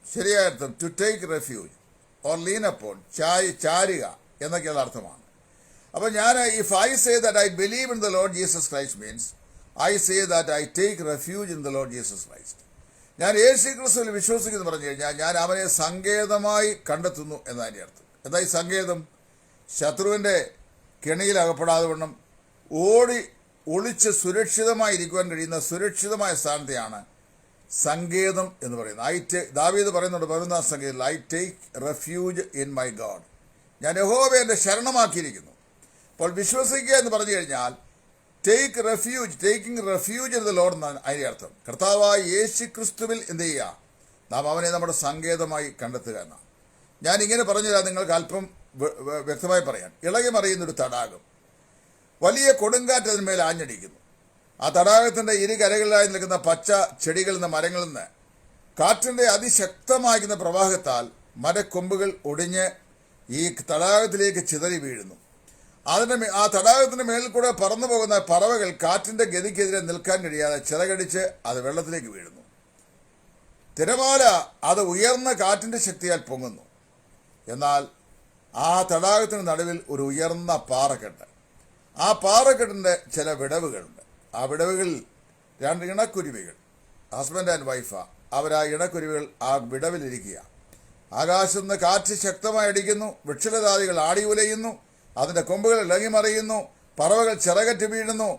ശരിയായ അർത്ഥം to take refuge or lean upon, ചാരുക എന്നൊക്കെയുള്ള അർത്ഥമാണ്. അപ്പോൾ ഞാൻ if I say that I believe in the Lord Jesus Christ means I say that I take refuge in the Lord Jesus Christ. ഞാൻ യേശു ക്രിസ്തുവിൽ വിശ്വസിക്കുന്നു പറഞ്ഞു കഴിഞ്ഞാൽ ഞാൻ അവനെ സങ്കേതമായി കണ്ടെത്തുന്നു എന്നതിൻ്റെ അർത്ഥം. എന്താ ഈ സങ്കേതം? ശത്രുവിൻ്റെ കെണിയിൽ അകപ്പെടാതെ വണ്ണം ഒളിച്ച് സുരക്ഷിതമായിരിക്കുവാൻ കഴിയുന്ന സുരക്ഷിതമായ സ്ഥാനത്തെയാണ് സങ്കേതം എന്ന് പറയുന്നത്. ദാവീദ് പറയുന്നുണ്ട് 11-ാം സങ്കേതത്തിൽ, I take refuge in my God. ഞാൻ യഹോവയെ എൻ്റെ ശരണമാക്കിയിരിക്കുന്നു. അപ്പോൾ വിശ്വസിക്കുക എന്ന് പറഞ്ഞു കഴിഞ്ഞാൽ take refuge, taking refuge in the Lord എന്നാണ് അതിൻ്റെ അർത്ഥം. കർത്താവായ യേശു ക്രിസ്തുവിൽ എന്ത് ചെയ്യുക? നാം അവനെ നമ്മുടെ സങ്കേതമായി കണ്ടെത്തുക എന്നാണ്. ഞാനിങ്ങനെ പറഞ്ഞുതരാം, നിങ്ങൾക്ക് അല്പം വ്യക്തമായി പറയാൻ. ഇളകി മറിയുന്നൊരു തടാകം, വലിയ കൊടുങ്കാറ്റ് അതിന്മേൽ ആഞ്ഞടിക്കുന്നു. ആ തടാകത്തിൻ്റെ ഇരുകരകളിലായി നിൽക്കുന്ന പച്ച ചെടികളിൽ നിന്ന്, മരങ്ങളിൽ നിന്ന് കാറ്റിൻ്റെ അതിശക്തമായിരിക്കുന്ന പ്രവാഹത്താൽ മരക്കൊമ്പുകൾ ഒടിഞ്ഞ് ഈ തടാകത്തിലേക്ക് ചിതറി വീഴുന്നു. ആ തടാകത്തിൻ്റെ മേളിൽ കൂടെ പറന്നു പോകുന്ന പറവകൾ കാറ്റിൻ്റെ ഗതിക്കെതിരെ നിൽക്കാൻ കഴിയാതെ ചിറകടിച്ച് അത് വെള്ളത്തിലേക്ക് വീഴുന്നു. തിരമാല അത് ഉയർന്ന കാറ്റിൻ്റെ ശക്തിയാൽ പൊങ്ങുന്നു. എന്നാൽ ആ തടാകത്തിന് നടുവിൽ ഒരു ഉയർന്ന പാറക്കെട്ട്. ആ പാറക്കെട്ടിൻ്റെ ചില വിടവുകളുണ്ട്. ആ വിടവുകളിൽ 2 ഇണക്കുരുവികൾ, ഹസ്ബൻഡ് ആൻഡ് വൈഫാ, അവർ ആ ഇണക്കുരുവികൾ ആ വിടവിലിരിക്കുക. ആകാശത്ത് നിന്ന് കാറ്റ് ശക്തമായി അടിക്കുന്നു, വൃക്ഷലതാദികൾ ആടി ഉലയുന്നു, അതിൻ്റെ കൊമ്പുകൾ ഇളകിമറിയുന്നു, പറവകൾ ചിറകറ്റ് വീഴുന്നു,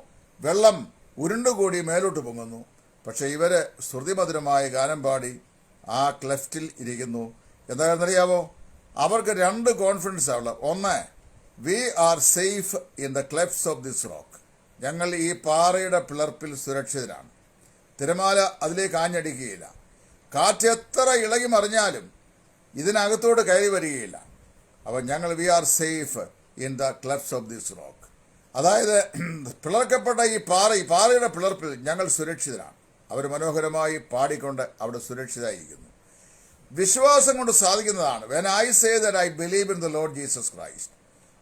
വെള്ളം ഉരുണ്ടുകൂടി മേലോട്ട് പൊങ്ങുന്നു. പക്ഷെ ഇവർ ശ്രുതിമധുരമായ ഗാനം പാടി ആ ക്ലെഫ്റ്റിൽ ഇരിക്കുന്നു. എന്താണെന്നറിയാവോ? അവർക്ക് 2 കോൺഫിഡൻസാണ് ഉള്ളത്. ഒന്ന്, we are safe in the clefts of this rock. ഞങ്ങൾ ഈ പാറയുടെ പിളർപ്പിൽ സുരക്ഷിതരാണ്. തിരമാല അതിലേക്ക് ആഞ്ഞടിക്കുകയില്ല. കാറ്റ് എത്ര ഇളകി മറിഞ്ഞാലും ഇതിനകത്തോട് കയറി വരികയില്ല. അപ്പോൾ ഞങ്ങൾ we are safe in the clefts of this rock. അതായത് പിളർക്കപ്പെട്ട ഈ പാറയുടെ പിളർപ്പിൽ ഞങ്ങൾ സുരക്ഷിതരാണ്. അവർ മനോഹരമായി പാടിക്കൊണ്ട് അവിടെ സുരക്ഷിതരായിരിക്കുന്നു. വിശ്വാസം കൊണ്ട് സാധിക്കുന്നതാണ്. When I say that I believe in the Lord Jesus Christ,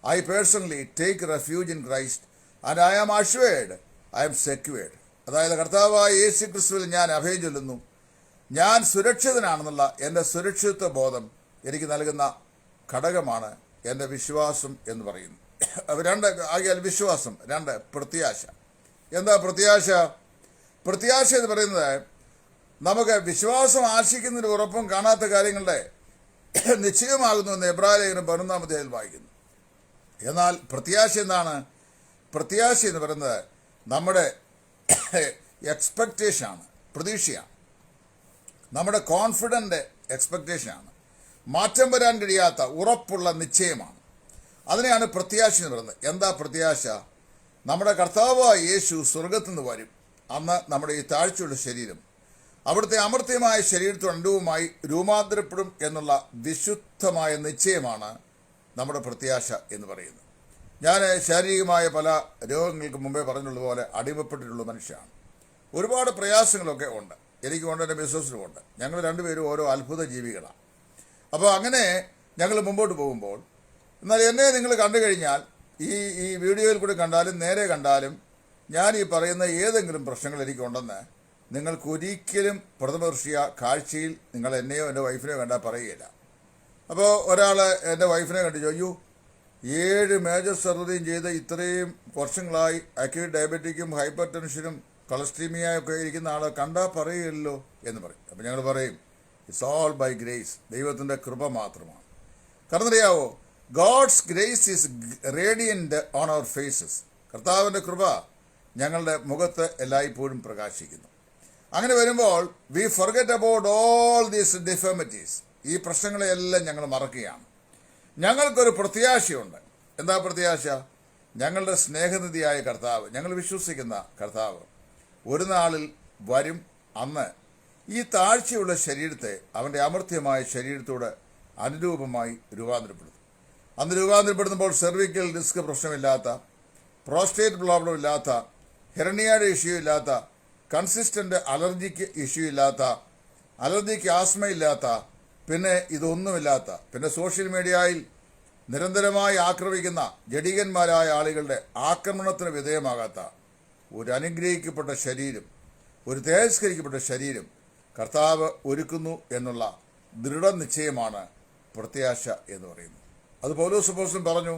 I personally take refuge in Christ and I am assured, I am secured. അതായത് കർത്താവായ യേശു ക്രിസ്തുവിൽ ഞാൻ അഭയം ചൊല്ലുന്നു. ഞാൻ സുരക്ഷിതനാണെന്നുള്ള എൻ്റെ സുരക്ഷിതത്വ ബോധം എനിക്ക് നൽകുന്ന ഘടകമാണ് എൻ്റെ വിശ്വാസം എന്ന് പറയുന്നു. 2 ആകിയാൽ വിശ്വാസം, 2 പ്രത്യാശ. എന്താ പ്രത്യാശ? പ്രത്യാശ എന്ന് പറയുന്നത് നമുക്ക് വിശ്വാസം ആശിക്കുന്നതിന് ഉറപ്പും കാണാത്ത കാര്യങ്ങളുടെ നിശ്ചയമാകുന്നു എന്ന് എബ്രായലേഖനം 11-ാം അധ്യായത്തിൽ വായിക്കുന്നു. എന്നാൽ പ്രത്യാശ എന്താണ്? പ്രത്യാശ എന്ന് പറയുന്നത് നമ്മുടെ എക്സ്പെക്റ്റേഷനാണ്, പ്രതീക്ഷയാണ്, നമ്മുടെ കോൺഫിഡൻ്റ് എക്സ്പെക്റ്റേഷനാണ്, മാറ്റം വരാൻ കഴിയാത്ത ഉറപ്പുള്ള നിശ്ചയമാണ്. അതിനെയാണ് പ്രത്യാശ എന്ന് പറയുന്നത്. എന്താ പ്രത്യാശ? നമ്മുടെ കർത്താവായ യേശു സ്വർഗത്തിൽ നിന്ന് വരും. അന്ന് നമ്മുടെ ഈ താഴ്ചയുള്ള ശരീരം അവിടുത്തെ അമർത്യമായ ശരീരത്തോട് അനുരൂപമായി രൂപാന്തരപ്പെടും എന്നുള്ള വിശുദ്ധമായ നിശ്ചയമാണ് നമ്മുടെ പ്രത്യാശ എന്ന് പറയുന്നത്. ഞാൻ ശാരീരികമായ പല രോഗങ്ങൾക്ക് മുമ്പേ പറഞ്ഞുള്ളതുപോലെ അടിമപ്പെട്ടിട്ടുള്ള മനുഷ്യനാണ്. ഒരുപാട് പ്രയാസങ്ങളൊക്കെ ഉണ്ട്. എനിക്കുണ്ട്, എൻ്റെ ബിസിനസ്സിലുമുണ്ട്. ഞങ്ങൾ 2 പേരും ഓരോ അത്ഭുത ജീവികളാണ്. അപ്പോൾ അങ്ങനെ ഞങ്ങൾ മുമ്പോട്ട് പോകുമ്പോൾ, എന്നാൽ എന്നെ നിങ്ങൾ കണ്ടു കഴിഞ്ഞാൽ ഈ വീഡിയോയിൽ കൂടി കണ്ടാലും നേരെ കണ്ടാലും ഞാൻ ഈ പറയുന്ന ഏതെങ്കിലും പ്രശ്നങ്ങൾ എനിക്കുണ്ടെന്ന് നിങ്ങൾക്കൊരിക്കലും പ്രഥമദർശിയ കാഴ്ചയിൽ നിങ്ങൾ എന്നെയോ എൻ്റെ വൈഫിനെയോ കണ്ടാൽ പറയുകയില്ല. അപ്പോൾ ഒരാൾ എൻ്റെ വൈഫിനെ കണ്ടു ചോദിച്ചു, 7 മേജർ സർജറിയും ചെയ്ത് ഇത്രയും വർഷങ്ങളായി അക്യൂട്ട് ഡയബറ്റിക്കും ഹൈപ്പർ ടെൻഷനും കൊളസ്ട്രീമിയൊക്കെ ഇരിക്കുന്ന ആളെ കണ്ടാൽ പറയുകയില്ലല്ലോ എന്ന് പറയും. അപ്പോൾ ഞങ്ങൾ പറയും, ഇറ്റ്സ് ഓൾ ബൈ ഗ്രേസ്, ദൈവത്തിൻ്റെ കൃപ മാത്രമാണ്. കാരണം അറിയാവോ, God's grace is radiant on our faces. കർത്താവിൻ്റെ കൃപ ഞങ്ങളുടെ മുഖത്ത് എല്ലായ്പ്പോഴും പ്രകാശിക്കുന്നു. അങ്ങനെ വരുമ്പോൾ we forget about all these deformities. ഈ പ്രശ്നങ്ങളെയെല്ലാം ഞങ്ങൾ മറക്കുകയാണ്. ഞങ്ങൾക്കൊരു പ്രത്യാശയുണ്ട്. എന്താ പ്രത്യാശ? ഞങ്ങളുടെ സ്നേഹനിധിയായ കർത്താവ്, ഞങ്ങൾ വിശ്വസിക്കുന്ന കർത്താവ് ഒരു നാളിൽ വരും. അന്ന് ഈ താഴ്ചയുള്ള ശരീരത്തെ അവൻ്റെ അമർത്യമായ ശരീരത്തോട് അനുരൂപമായി രൂപാന്തരപ്പെടുത്തും. അന്ന് രൂപാന്തരപ്പെടുത്തുമ്പോൾ സെർവിക്കൽ ഡിസ്ക് പ്രശ്നമില്ലാത്ത, പ്രോസ്റ്റേറ്റ് പ്രോബ്ലം ഇല്ലാത്ത, ഹെർണിയയുടെ ഇഷ്യൂ ഇല്ലാത്ത, കൺസിസ്റ്റൻ്റ് അലർജിക്ക് ഇഷ്യൂ ഇല്ലാത്ത, അലർജിക്ക് ആസ്മ ഇല്ലാത്ത, പിന്നെ ഇതൊന്നുമില്ലാത്ത, പിന്നെ സോഷ്യൽ മീഡിയയിൽ നിരന്തരമായി ആക്രമിക്കുന്ന ജഡികന്മാരായ ആളുകളുടെ ആക്രമണത്തിന് വിധേയമാകാത്ത ഒരു അനുഗ്രഹിക്കപ്പെട്ട ശരീരം, ഒരു തേജസ്കരിക്കപ്പെട്ട ശരീരം കർത്താവ് ഒരുക്കുന്നു എന്നുള്ള ദൃഢനിശ്ചയമാണ് പ്രത്യാശ എന്ന് പറയുന്നത്. അത് പൗലോസ് അപ്പോസ്തലൻ പറഞ്ഞു,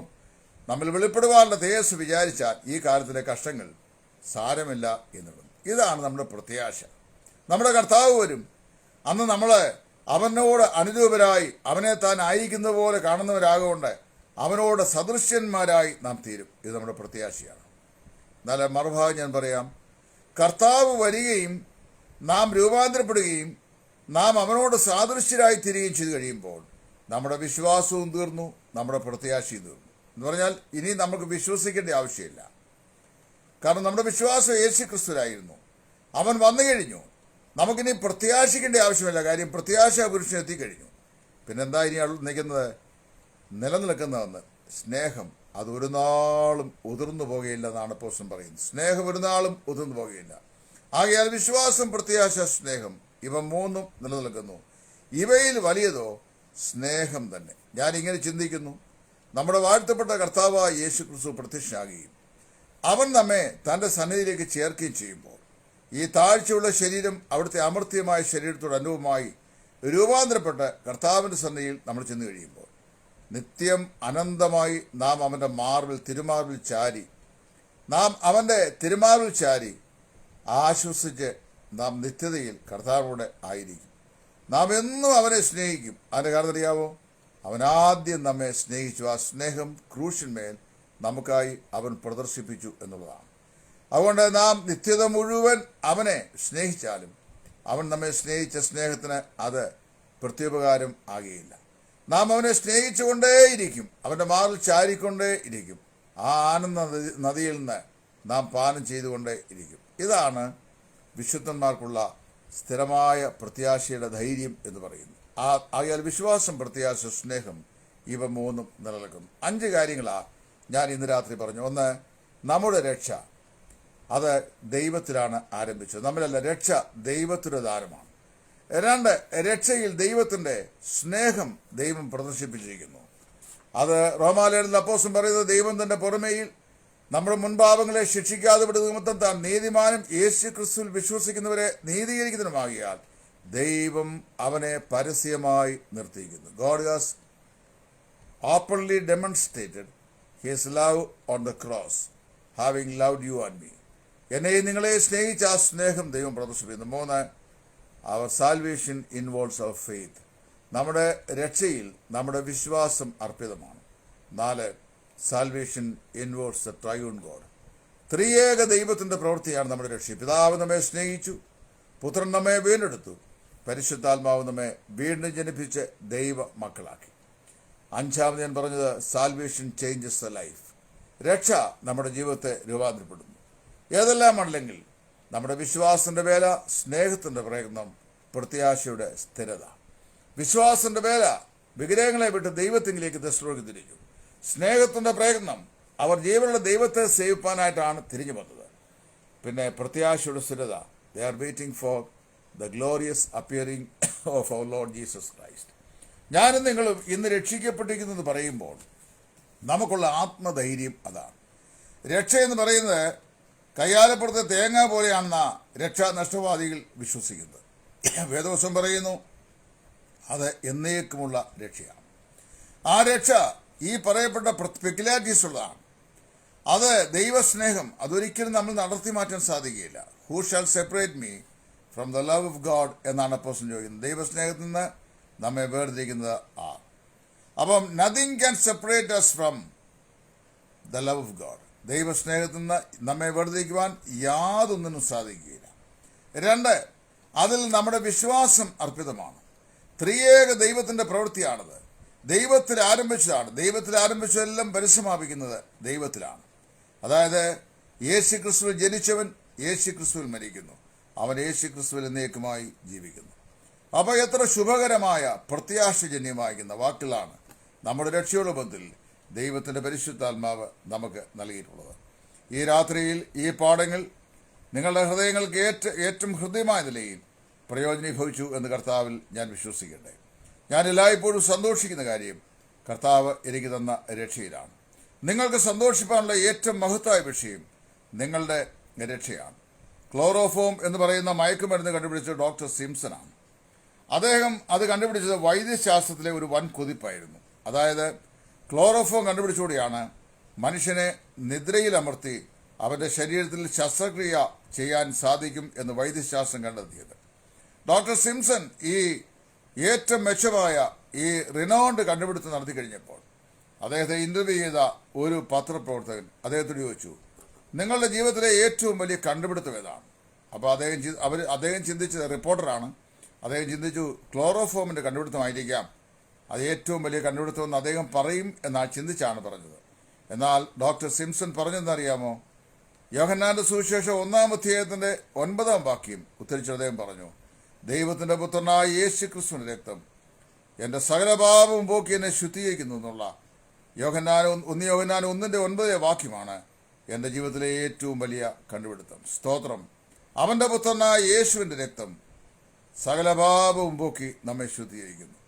നമ്മൾ വെളിപ്പെടുവാനുള്ള തേജസ് വിചാരിച്ചാൽ ഈ കാലത്തിലെ കഷ്ടങ്ങൾ സാരമില്ല എന്നുള്ളത്. ഇതാണ് നമ്മുടെ പ്രത്യാശ. നമ്മുടെ കർത്താവ് വരും. അന്ന് നമ്മൾ അവനോട് അനുരൂപരായി അവനെ താൻ ആയിരിക്കുന്ന പോലെ കാണുന്നവരാകൊണ്ട് അവനോട് സദൃശ്യന്മാരായി നാം തീരും. ഇത് നമ്മുടെ പ്രത്യാശയാണ്. എന്നാൽ മറുഭാഗം ഞാൻ പറയാം, കർത്താവ് വരികയും നാം രൂപാന്തരപ്പെടുകയും നാം അവനോട് സാദൃശ്യരായി തീരുകയും ചെയ്തു കഴിയുമ്പോൾ നമ്മുടെ വിശ്വാസവും തീർന്നു, നമ്മുടെ പ്രത്യാശയും തീർന്നു. എന്ന് പറഞ്ഞാൽ ഇനി നമുക്ക് വിശ്വസിക്കേണ്ട ആവശ്യമില്ല. കാരണം നമ്മുടെ വിശ്വാസം യേശു ക്രിസ്തുവിലായിരുന്നു. അവൻ വന്നു കഴിഞ്ഞു. നമുക്കിനി പ്രത്യാശിക്കേണ്ട ആവശ്യമില്ല. കാര്യം പ്രത്യാശ പുരുഷൻ എത്തിക്കഴിഞ്ഞു. പിന്നെന്താ ഇനി നിൽക്കുന്നത്? നിലനിൽക്കുന്നതെന്ന് സ്നേഹം. അത് ഒരു നാളും ഉതിർന്നു പോകുകയില്ല എന്നാണ് അപ്പോസ്തലൻ പറയുന്നത്. സ്നേഹം ഒരു നാളും ഉതിർന്നു പോകുകയില്ല. ആകയാൽ വിശ്വാസം, പ്രത്യാശ, സ്നേഹം, ഇവ മൂന്നും നിലനിൽക്കുന്നു. ഇവയിൽ വലിയതോ സ്നേഹം തന്നെ. ഞാനിങ്ങനെ ചിന്തിക്കുന്നു, നമ്മുടെ വാഴ്ത്തപ്പെട്ട കർത്താവായ യേശു ക്രിസ്തു പ്രത്യക്ഷനാകുകയും അവൻ നമ്മെ തൻ്റെ സന്നിധിയിലേക്ക് ചേർക്കുകയും ചെയ്യുമ്പോൾ ഈ താഴ്ചയുള്ള ശരീരം അവിടുത്തെ അമർത്യമായ ശരീരത്തോട് അനുഭവമായി രൂപാന്തരപ്പെട്ട് കർത്താവിൻ്റെ സന്നിധിയിൽ നമ്മൾ ചെന്ന് കഴിയുമ്പോൾ നിത്യം അനന്തമായി നാം അവൻ്റെ തിരുമാർവിൽ ചാരി ആശ്വസിച്ച് നാം നിത്യതയിൽ കർത്താവോടെ ആയിരിക്കും. നാം എന്നും അവനെ സ്നേഹിക്കും. അതിൻ്റെ കാരണം അറിയാവോ? അവനാദ്യം നമ്മെ സ്നേഹിച്ചു. ആ സ്നേഹം ക്രൂശിന്മേൽ നമുക്കായി അവൻ പ്രദർശിപ്പിച്ചു എന്നുള്ളതാണ്. അതുകൊണ്ട് നാം നിത്യത മുഴുവൻ അവനെ സ്നേഹിച്ചാലും അവൻ നമ്മെ സ്നേഹിച്ച സ്നേഹത്തിന് അത് പ്രത്യുപകാരം ആകുകയില്ല. നാം അവനെ സ്നേഹിച്ചുകൊണ്ടേയിരിക്കും, അവൻ്റെ മാറിൽ ചാരിക്കൊണ്ടേയിരിക്കും. ആ ആനന്ദ നദിയിൽ നിന്ന് നാം പാനം ചെയ്തുകൊണ്ടേ ഇരിക്കും. ഇതാണ് വിശുദ്ധന്മാർക്കുള്ള സ്ഥിരമായ പ്രത്യാശയുടെ ധൈര്യം എന്ന് പറയുന്നത്. ആയാൽ വിശ്വാസം, പ്രത്യാശ, സ്നേഹം, ഇവ മൂന്നും നിലനിൽക്കുന്നു. 5 കാര്യങ്ങളാണ് ഞാൻ ഇന്ന് രാത്രി പറഞ്ഞു. ഒന്ന്, നമ്മുടെ രക്ഷ അത് ദൈവത്തിലാണ് ആരംഭിച്ചത്. നമ്മളല്ല, രക്ഷ ദൈവത്തിൻ്റെ ദാനമാണ്. 2, രക്ഷയിൽ ദൈവത്തിൻ്റെ സ്നേഹം ദൈവം പ്രദർശിപ്പിച്ചിരിക്കുന്നു. അത് റോമാലേഖനത്തിൽ അപ്പോസ്തലൻ പറയുന്നത്, ദൈവം തന്റെ പുറമേയിൽ നമ്മുടെ മുൻപാപങ്ങളെ ശിക്ഷിക്കാതെ വിടുന്ന നിമിത്തം താൻ നീതിമാനും യേശു ക്രിസ്തുവിൽ വിശ്വസിക്കുന്നവരെ നീതീകരിക്കുന്നതുമാകിയാൽ ദൈവം അവനെ പരസ്യമായി നിർത്തിയിരിക്കുന്നു. God has openly demonstrated his love on the cross, having loved you and me. എന്നെയും നിങ്ങളെ സ്നേഹിച്ച ആ സ്നേഹം ദൈവം പ്രദർശിപ്പിക്കുന്നു. 3, our salvation involves our faith. നമ്മുടെ രക്ഷയിൽ നമ്മുടെ വിശ്വാസം അർപ്പിതമാണ്. 4, salvation involves the triune God. ത്രിയേക ദൈവത്തിൻ്റെ പ്രവൃത്തിയാണ് നമ്മുടെ രക്ഷ. പിതാവ് നമ്മെ സ്നേഹിച്ചു, പുത്രൻ നമ്മെ വീണ്ടെടുത്തു, പരിശുദ്ധാത്മാവ് നമ്മെ വീണ്ടും ജനിപ്പിച്ച് ദൈവ മക്കളാക്കി. 5 ഞാൻ പറഞ്ഞത്, സാൽവേഷൻ ചേഞ്ചസ് ദ ലൈഫ്. രക്ഷ നമ്മുടെ ജീവിതത്തെ രൂപാന്തരപ്പെടുന്നു. ഏതെല്ലാമല്ലെങ്കിൽ നമ്മുടെ വിശ്വാസത്തിൻ്റെ വേല, സ്നേഹത്തിൻ്റെ പ്രയത്നം, പ്രത്യാശയുടെ സ്ഥിരത. വിശ്വാസത്തിൻ്റെ വേല വിഗ്രഹങ്ങളെ വിട്ട് ദൈവത്തിങ്കിലേക്ക് ദൃഷ്ടിയോടെ തിരിഞ്ഞു. സ്നേഹത്തിൻ്റെ പ്രയത്നം അവർ ജീവനുള്ള ദൈവത്തെ സേവിപ്പാനായിട്ടാണ് തിരിഞ്ഞു വന്നത്. പിന്നെ പ്രത്യാശയുടെ സ്ഥിരത, they are waiting for the glorious appearing of our Lord Jesus Christ. ഞാനും നിങ്ങളും ഇന്ന് രക്ഷിക്കപ്പെട്ടിരിക്കുന്നത് പറയുമ്പോൾ നമുക്കുള്ള ആത്മധൈര്യം അതാണ്. രക്ഷ എന്ന് പറയുന്നത് കയ്യാലപ്പുറത്തെ തേങ്ങ പോലെയാണെന്ന രക്ഷാ നഷ്ടവാദികൾ വിശ്വസിക്കുന്നത്. വേദവസം പറയുന്നു അത് എന്നേക്കുമുള്ള രക്ഷയാണ്. ആ രക്ഷ ഈ പറയപ്പെട്ട സ്പെക്കുലാറ്റീവ്സ് ഉള്ളതാണ്. അത് ദൈവസ്നേഹം, അതൊരിക്കലും നമ്മൾ നടത്തി മാറ്റാൻ സാധിക്കുകയില്ല. Who shall separate me from the love of God എന്നാണ് അപ്പോസ്തലൻ ചോദിക്കുന്നത്. ദൈവസ്നേഹത്തിൽ നിന്ന് നമ്മെ വേർതിരിക്കുന്നത് ആർ. അപ്പം nothing can separate us from the love of God. ദൈവസ്നേഹത്തിൽ നിന്ന് നമ്മെ വേർതിരിക്കുവാൻ യാതൊന്നിനും സാധിക്കുകയില്ല. 2, അതിൽ നമ്മുടെ വിശ്വാസം അർപ്പിതമാണ്. ത്രിയേക ദൈവത്തിൻ്റെ പ്രവൃത്തിയാണത്. ദൈവത്തിൽ ആരംഭിച്ചതാണ്. ദൈവത്തിൽ ആരംഭിച്ചതെല്ലാം പരിസമാപിക്കുന്നത് ദൈവത്തിലാണ്. അതായത് യേശു ക്രിസ്തുവിൽ ജനിച്ചവൻ യേശു ക്രിസ്തുവിൽ മരിക്കുന്നു, അവൻ യേശു ക്രിസ്തുവിൽ എന്നേക്കുമായി ജീവിക്കുന്നു. അപ്പോൾ എത്ര ശുഭകരമായ പ്രത്യാശജന്യമായിരിക്കുന്ന വാക്കുകളാണ് നമ്മുടെ രക്ഷയുടെ ബന്ധത്തിൽ ദൈവത്തിൻ്റെ പരിശുദ്ധാത്മാവ് നമുക്ക് നൽകിയിട്ടുള്ളത്. ഈ രാത്രിയിൽ ഈ പാഠങ്ങൾ നിങ്ങളുടെ ഹൃദയങ്ങൾക്ക് ഏറ്റവും ഹൃദ്യമായ നിലയിൽ പ്രയോജനീഭവിച്ചു എന്ന് കർത്താവിൽ ഞാൻ വിശ്വസിക്കട്ടെ. ഞാൻ എല്ലായ്പ്പോഴും സന്തോഷിക്കുന്ന കാര്യം കർത്താവ് എനിക്ക് തന്ന രക്ഷയിലാണ്. നിങ്ങൾക്ക് സന്തോഷിപ്പാനുള്ള ഏറ്റവും മഹത്തായ വിഷയം നിങ്ങളുടെ രക്ഷയാണ്. ക്ലോറോഫോം എന്ന് പറയുന്ന മയക്കുമരുന്ന് കണ്ടുപിടിച്ച ഡോക്ടർ സിംസണാണ്. അദ്ദേഹം അത് കണ്ടുപിടിച്ചത് വൈദ്യശാസ്ത്രത്തിലെ ഒരു വൻ കുതിപ്പായിരുന്നു. അതായത് ക്ലോറോഫോം കണ്ടുപിടിച്ചുകൂടിയാണ് മനുഷ്യനെ നിദ്രയിലമർത്തി അവൻ്റെ ശരീരത്തിൽ ശസ്ത്രക്രിയ ചെയ്യാൻ സാധിക്കും എന്ന് വൈദ്യശാസ്ത്രം കണ്ടെത്തിയത്. ഡോക്ടർ സിംസൺ ഈ ഏറ്റവും മെച്ചമായ ഈ റിനോണ്ട് കണ്ടുപിടുത്തം നടത്തി കഴിഞ്ഞപ്പോൾ അദ്ദേഹത്തെ ഇന്റർവ്യൂ ചെയ്ത ഒരു പത്രപ്രവർത്തകൻ അദ്ദേഹത്തോട് ചോദിച്ചു, നിങ്ങളുടെ ജീവിതത്തിലെ ഏറ്റവും വലിയ കണ്ടുപിടുത്തം ഏതാണ്? അപ്പോൾ അദ്ദേഹം ചിന്തിച്ചത്, റിപ്പോർട്ടറാണ്, അദ്ദേഹം ചിന്തിച്ചു ക്ലോറോഫോമിൻ്റെ കണ്ടുപിടുത്തമായിരിക്കാം അത് ഏറ്റവും വലിയ കണ്ടുപിടുത്തമെന്ന് അദ്ദേഹം പറയും എന്നാൽ ചിന്തിച്ചാണ് പറഞ്ഞത്. എന്നാൽ ഡോക്ടർ സിംസൺ പറഞ്ഞെന്നറിയാമോ? യോഹന്നാന്റെ സുവിശേഷം 1-ാം അധ്യായത്തിന്റെ 9-ാം വാക്യം ഉദ്ധരിച്ച് അദ്ദേഹം പറഞ്ഞു, ദൈവത്തിന്റെ പുത്രനായ യേശു ക്രിസ്തുവിന്റെ രക്തം എൻ്റെ സകല പാപവും പോക്കി എന്നെ ശുദ്ധീകരിക്കുന്നു എന്നുള്ള യോഹന്നാൻ 1:9 വാക്യമാണ് എൻ്റെ ജീവിതത്തിലെ ഏറ്റവും വലിയ കണ്ടുപിടുത്തം. സ്തോത്രം. അവൻ്റെ പുത്രനായ യേശുവിൻ്റെ രക്തം സകല പാപവും പോക്കി നമ്മെ ശുദ്ധീകരിക്കുന്നു.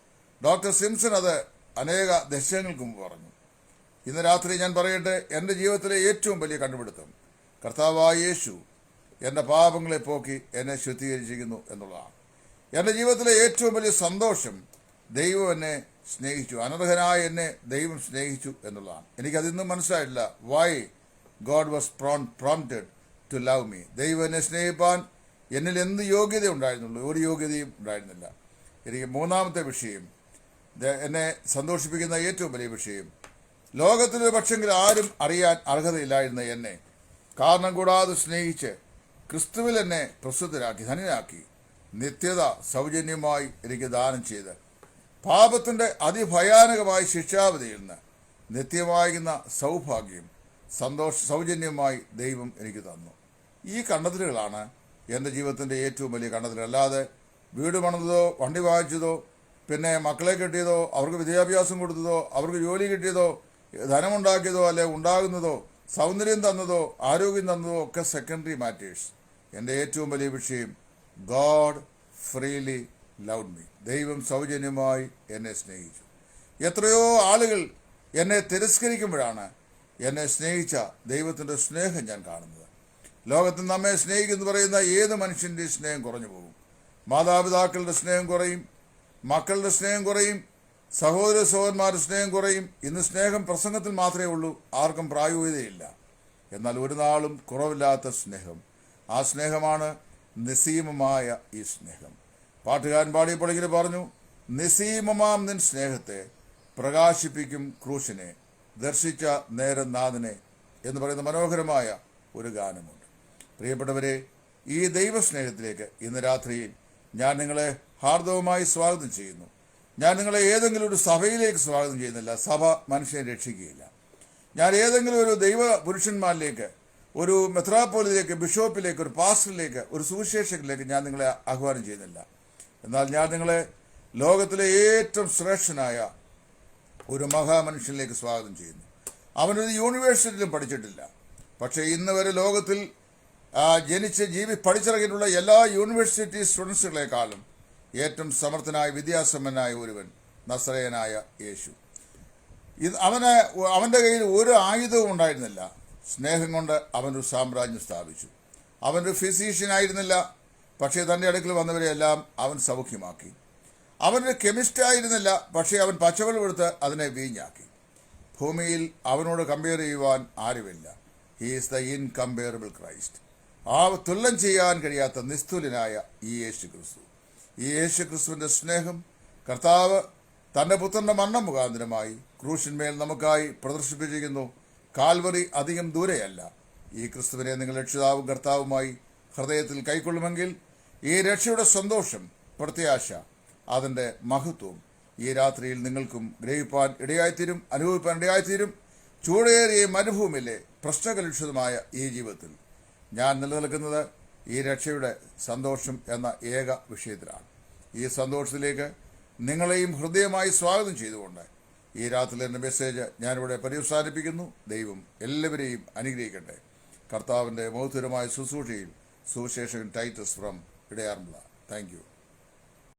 ഡോക്ടർ സിംസൺ അത് അനേക ദശകങ്ങൾക്ക് മുമ്പ് പറഞ്ഞു. ഇന്ന് രാത്രി ഞാൻ പറയട്ടെ, എൻ്റെ ജീവിതത്തിലെ ഏറ്റവും വലിയ കണ്ടുപിടുത്തം കർത്താവായ യേശു എൻ്റെ പാപങ്ങളെ പോക്കി എന്നെ ശുദ്ധീകരിച്ചിരിക്കുന്നു എന്നുള്ളതാണ്. എൻ്റെ ജീവിതത്തിലെ ഏറ്റവും വലിയ സന്തോഷം ദൈവം എന്നെ സ്നേഹിച്ചു, അനർഹനായ എന്നെ ദൈവം സ്നേഹിച്ചു എന്നുള്ളതാണ്. എനിക്കതിന്നും മനസ്സിലായിട്ടില്ല. Why God was prompted to love me. ദൈവം എന്നെ സ്നേഹിപ്പാൻ എന്നിൽ എന്ത് യോഗ്യത ഉണ്ടായിരുന്നുള്ളൂ? ഒരു യോഗ്യതയും ഉണ്ടായിരുന്നില്ല. എനിക്ക് മൂന്നാമത്തെ വിഷയം, എന്നെ സന്തോഷിപ്പിക്കുന്ന ഏറ്റവും വലിയ വിഷയം, ലോകത്തിലൊരു പക്ഷെങ്കിൽ ആരും അറിയാൻ അർഹതയില്ലായിരുന്ന എന്നെ കാരണം കൂടാതെ സ്നേഹിച്ച് ക്രിസ്തുവിൽ എന്നെ പ്രസ്തുതരാക്കി ധന്യനാക്കി നിത്യത സൗജന്യമായി എനിക്ക് ദാനം ചെയ്ത് പാപത്തിൻ്റെ അതിഭയാനകമായ ശിക്ഷാവധിയിൽ നിന്ന് നിത്യമാകുന്ന സൗഭാഗ്യം സൗജന്യമായി ദൈവം എനിക്ക് തന്നു. ഈ കണ്ടെത്തലുകളാണ് എൻ്റെ ജീവിതത്തിൻ്റെ ഏറ്റവും വലിയ കണ്ടെത്തൽ. അല്ലാതെ വീട് പണിതതോ വണ്ടി വാങ്ങിച്ചതോ പിന്നെ മക്കളെ കിട്ടിയതോ അവർക്ക് വിദ്യാഭ്യാസം കൊടുത്തതോ അവർക്ക് ജോലി കിട്ടിയതോ ധനമുണ്ടാക്കിയതോ അല്ലെ ഉണ്ടാകുന്നതോ സൗന്ദര്യം തന്നതോ ആരോഗ്യം തന്നതോ ഒക്കെ സെക്കൻഡറി മാറ്റേഴ്സ്. എൻ്റെ ഏറ്റവും വലിയ വിഷയം, ഗോഡ് ഫ്രീലി ലവ്ഡ് മീ. ദൈവം സൗജന്യമായി എന്നെ സ്നേഹിച്ചു. എത്രയോ ആളുകൾ എന്നെ തിരസ്കരിക്കുമ്പോഴാണ് എന്നെ സ്നേഹിച്ച ദൈവത്തിൻ്റെ സ്നേഹം ഞാൻ കാണുന്നത്. ലോകത്തിൽ നമ്മെ സ്നേഹിക്കുന്നു പറയുന്ന ഏത് മനുഷ്യൻ്റെയും സ്നേഹം കുറഞ്ഞു പോകും. മാതാപിതാക്കളുടെ സ്നേഹം കുറയും, മക്കളുടെ സ്നേഹം കുറയും, സഹോദര സഹോദരന്മാരുടെ സ്നേഹം കുറയും. ഇന്ന് സ്നേഹം പ്രസംഗത്തിൽ മാത്രമേ ഉള്ളൂ, ആർക്കും പ്രായോഗികതയില്ല. എന്നാൽ ഒരു നാളും കുറവില്ലാത്ത സ്നേഹം, ആ സ്നേഹമാണ് നിസീമമായ ഈ സ്നേഹം. പാട്ടുകാരൻ പാടിയപ്പോൾ ഇങ്ങനെ പറഞ്ഞു, നിസീമമാം നിൻ സ്നേഹത്തെ പ്രകാശിപ്പിക്കും ക്രൂശിനെ ദർശിച്ച നേരം നാഥനെ എന്ന് പറയുന്ന മനോഹരമായ ഒരു ഗാനമുണ്ട്. പ്രിയപ്പെട്ടവരെ, ഈ ദൈവസ്നേഹത്തിലേക്ക് ഇന്ന് രാത്രിയിൽ ഞാൻ നിങ്ങളെ ഹാർദവമായി സ്വാഗതം ചെയ്യുന്നു. ഞാൻ നിങ്ങളെ ഏതെങ്കിലും ഒരു സഭയിലേക്ക് സ്വാഗതം ചെയ്യുന്നില്ല. സഭ മനുഷ്യനെ രക്ഷിക്കുകയില്ല. ഞാൻ ഏതെങ്കിലും ഒരു ദൈവ പുരുഷന്മാരിലേക്ക്, ഒരു മെത്രാപ്പോലിലേക്ക്, ബിഷപ്പിലേക്ക്, ഒരു പാസ്റ്ററിലേക്ക്, ഒരു സുവിശേഷകനിലേക്ക് ഞാൻ നിങ്ങളെ ആഹ്വാനം ചെയ്യുന്നില്ല. എന്നാൽ ഞാൻ നിങ്ങളെ ലോകത്തിലെ ഏറ്റവും ശ്രേഷ്ഠനായ ഒരു മഹാമനുഷ്യനിലേക്ക് സ്വാഗതം ചെയ്യുന്നു. അവനൊരു യൂണിവേഴ്സിറ്റിയിലും പഠിച്ചിട്ടില്ല. പക്ഷേ ഇന്ന് വരെ ലോകത്തിൽ പഠിച്ചിറങ്ങിയിട്ടുള്ള എല്ലാ യൂണിവേഴ്സിറ്റി സ്റ്റുഡൻസുകളെക്കാളും ഏറ്റവും സമർത്ഥനായ വിദ്യാസമ്പന്നനായ ഒരുവൻ നസറേയനായ യേശു. അവൻ്റെ കയ്യിൽ ഒരു ആയുധവും ഉണ്ടായിരുന്നില്ല. സ്നേഹം കൊണ്ട് അവനൊരു സാമ്രാജ്യം സ്ഥാപിച്ചു. അവനൊരു ഫിസീഷ്യനായിരുന്നില്ല, പക്ഷേ തൻ്റെ അടുക്കൽ വന്നവരെയെല്ലാം അവൻ സൗഖ്യമാക്കി. അവനൊരു കെമിസ്റ്റ് ആയിരുന്നില്ല, പക്ഷേ അവൻ പച്ചവെള്ളം എടുത്ത് അതിനെ വീഞ്ഞാക്കി. ഭൂമിയിൽ അവനോട് കമ്പയർ ചെയ്യുവാൻ ആരുമില്ല. He is the incomparable Christ. ആ തുല്യം ചെയ്യാൻ കഴിയാത്ത നിസ്തുലനായ ഈ യേശു ക്രിസ്തു. ഈ യേശു ക്രിസ്തുവിൻ്റെ സ്നേഹം കർത്താവ് തൻ്റെ പുത്രൻ്റെ മരണം മുഖാന്തരമായി ക്രൂശിന്മേൽ നമുക്കായി പ്രദർശിപ്പിച്ചിരിക്കുന്നു. കാൽവറി അധികം ദൂരെയല്ല. ഈ ക്രിസ്തുവിനെ നിങ്ങൾ രക്ഷിതാവും കർത്താവുമായി ഹൃദയത്തിൽ കൈക്കൊള്ളുമെങ്കിൽ ഈ രക്ഷയുടെ സന്തോഷം, പ്രത്യാശ, അതിൻ്റെ മഹത്വം ഈ രാത്രിയിൽ നിങ്ങൾക്കും ഗ്രഹിപ്പാൻ ഇടയായിത്തീരും, അനുഭവിപ്പാൻ ഇടയായിത്തീരും. ചൂടേറിയ മരുഭൂമിയിലെ പ്രശ്നകലുഷിതമായ ഈ ജീവിതത്തിൽ ഞാൻ നിലനിൽക്കുന്നത് ഈ രക്ഷയുടെ സന്തോഷം എന്ന ഏക വിഷയത്തിലാണ്. ഈ സന്തോഷത്തിലേക്ക് നിങ്ങളെയും ഹൃദയമായി സ്വാഗതം ചെയ്തുകൊണ്ട് ഈ രാത്രി എൻ്റെ മെസ്സേജ് ഞാനിവിടെ പര്യവസാനിപ്പിക്കുന്നു. ദൈവം എല്ലാവരെയും അനുഗ്രഹിക്കട്ടെ. കർത്താവിൻ്റെ മഹത്വരമായ ശുശ്രൂഷയിൽ സുവിശേഷകൻ ടൈറ്റസ് ഫ്രം ഇടയാറുമുള്ള. Thank U.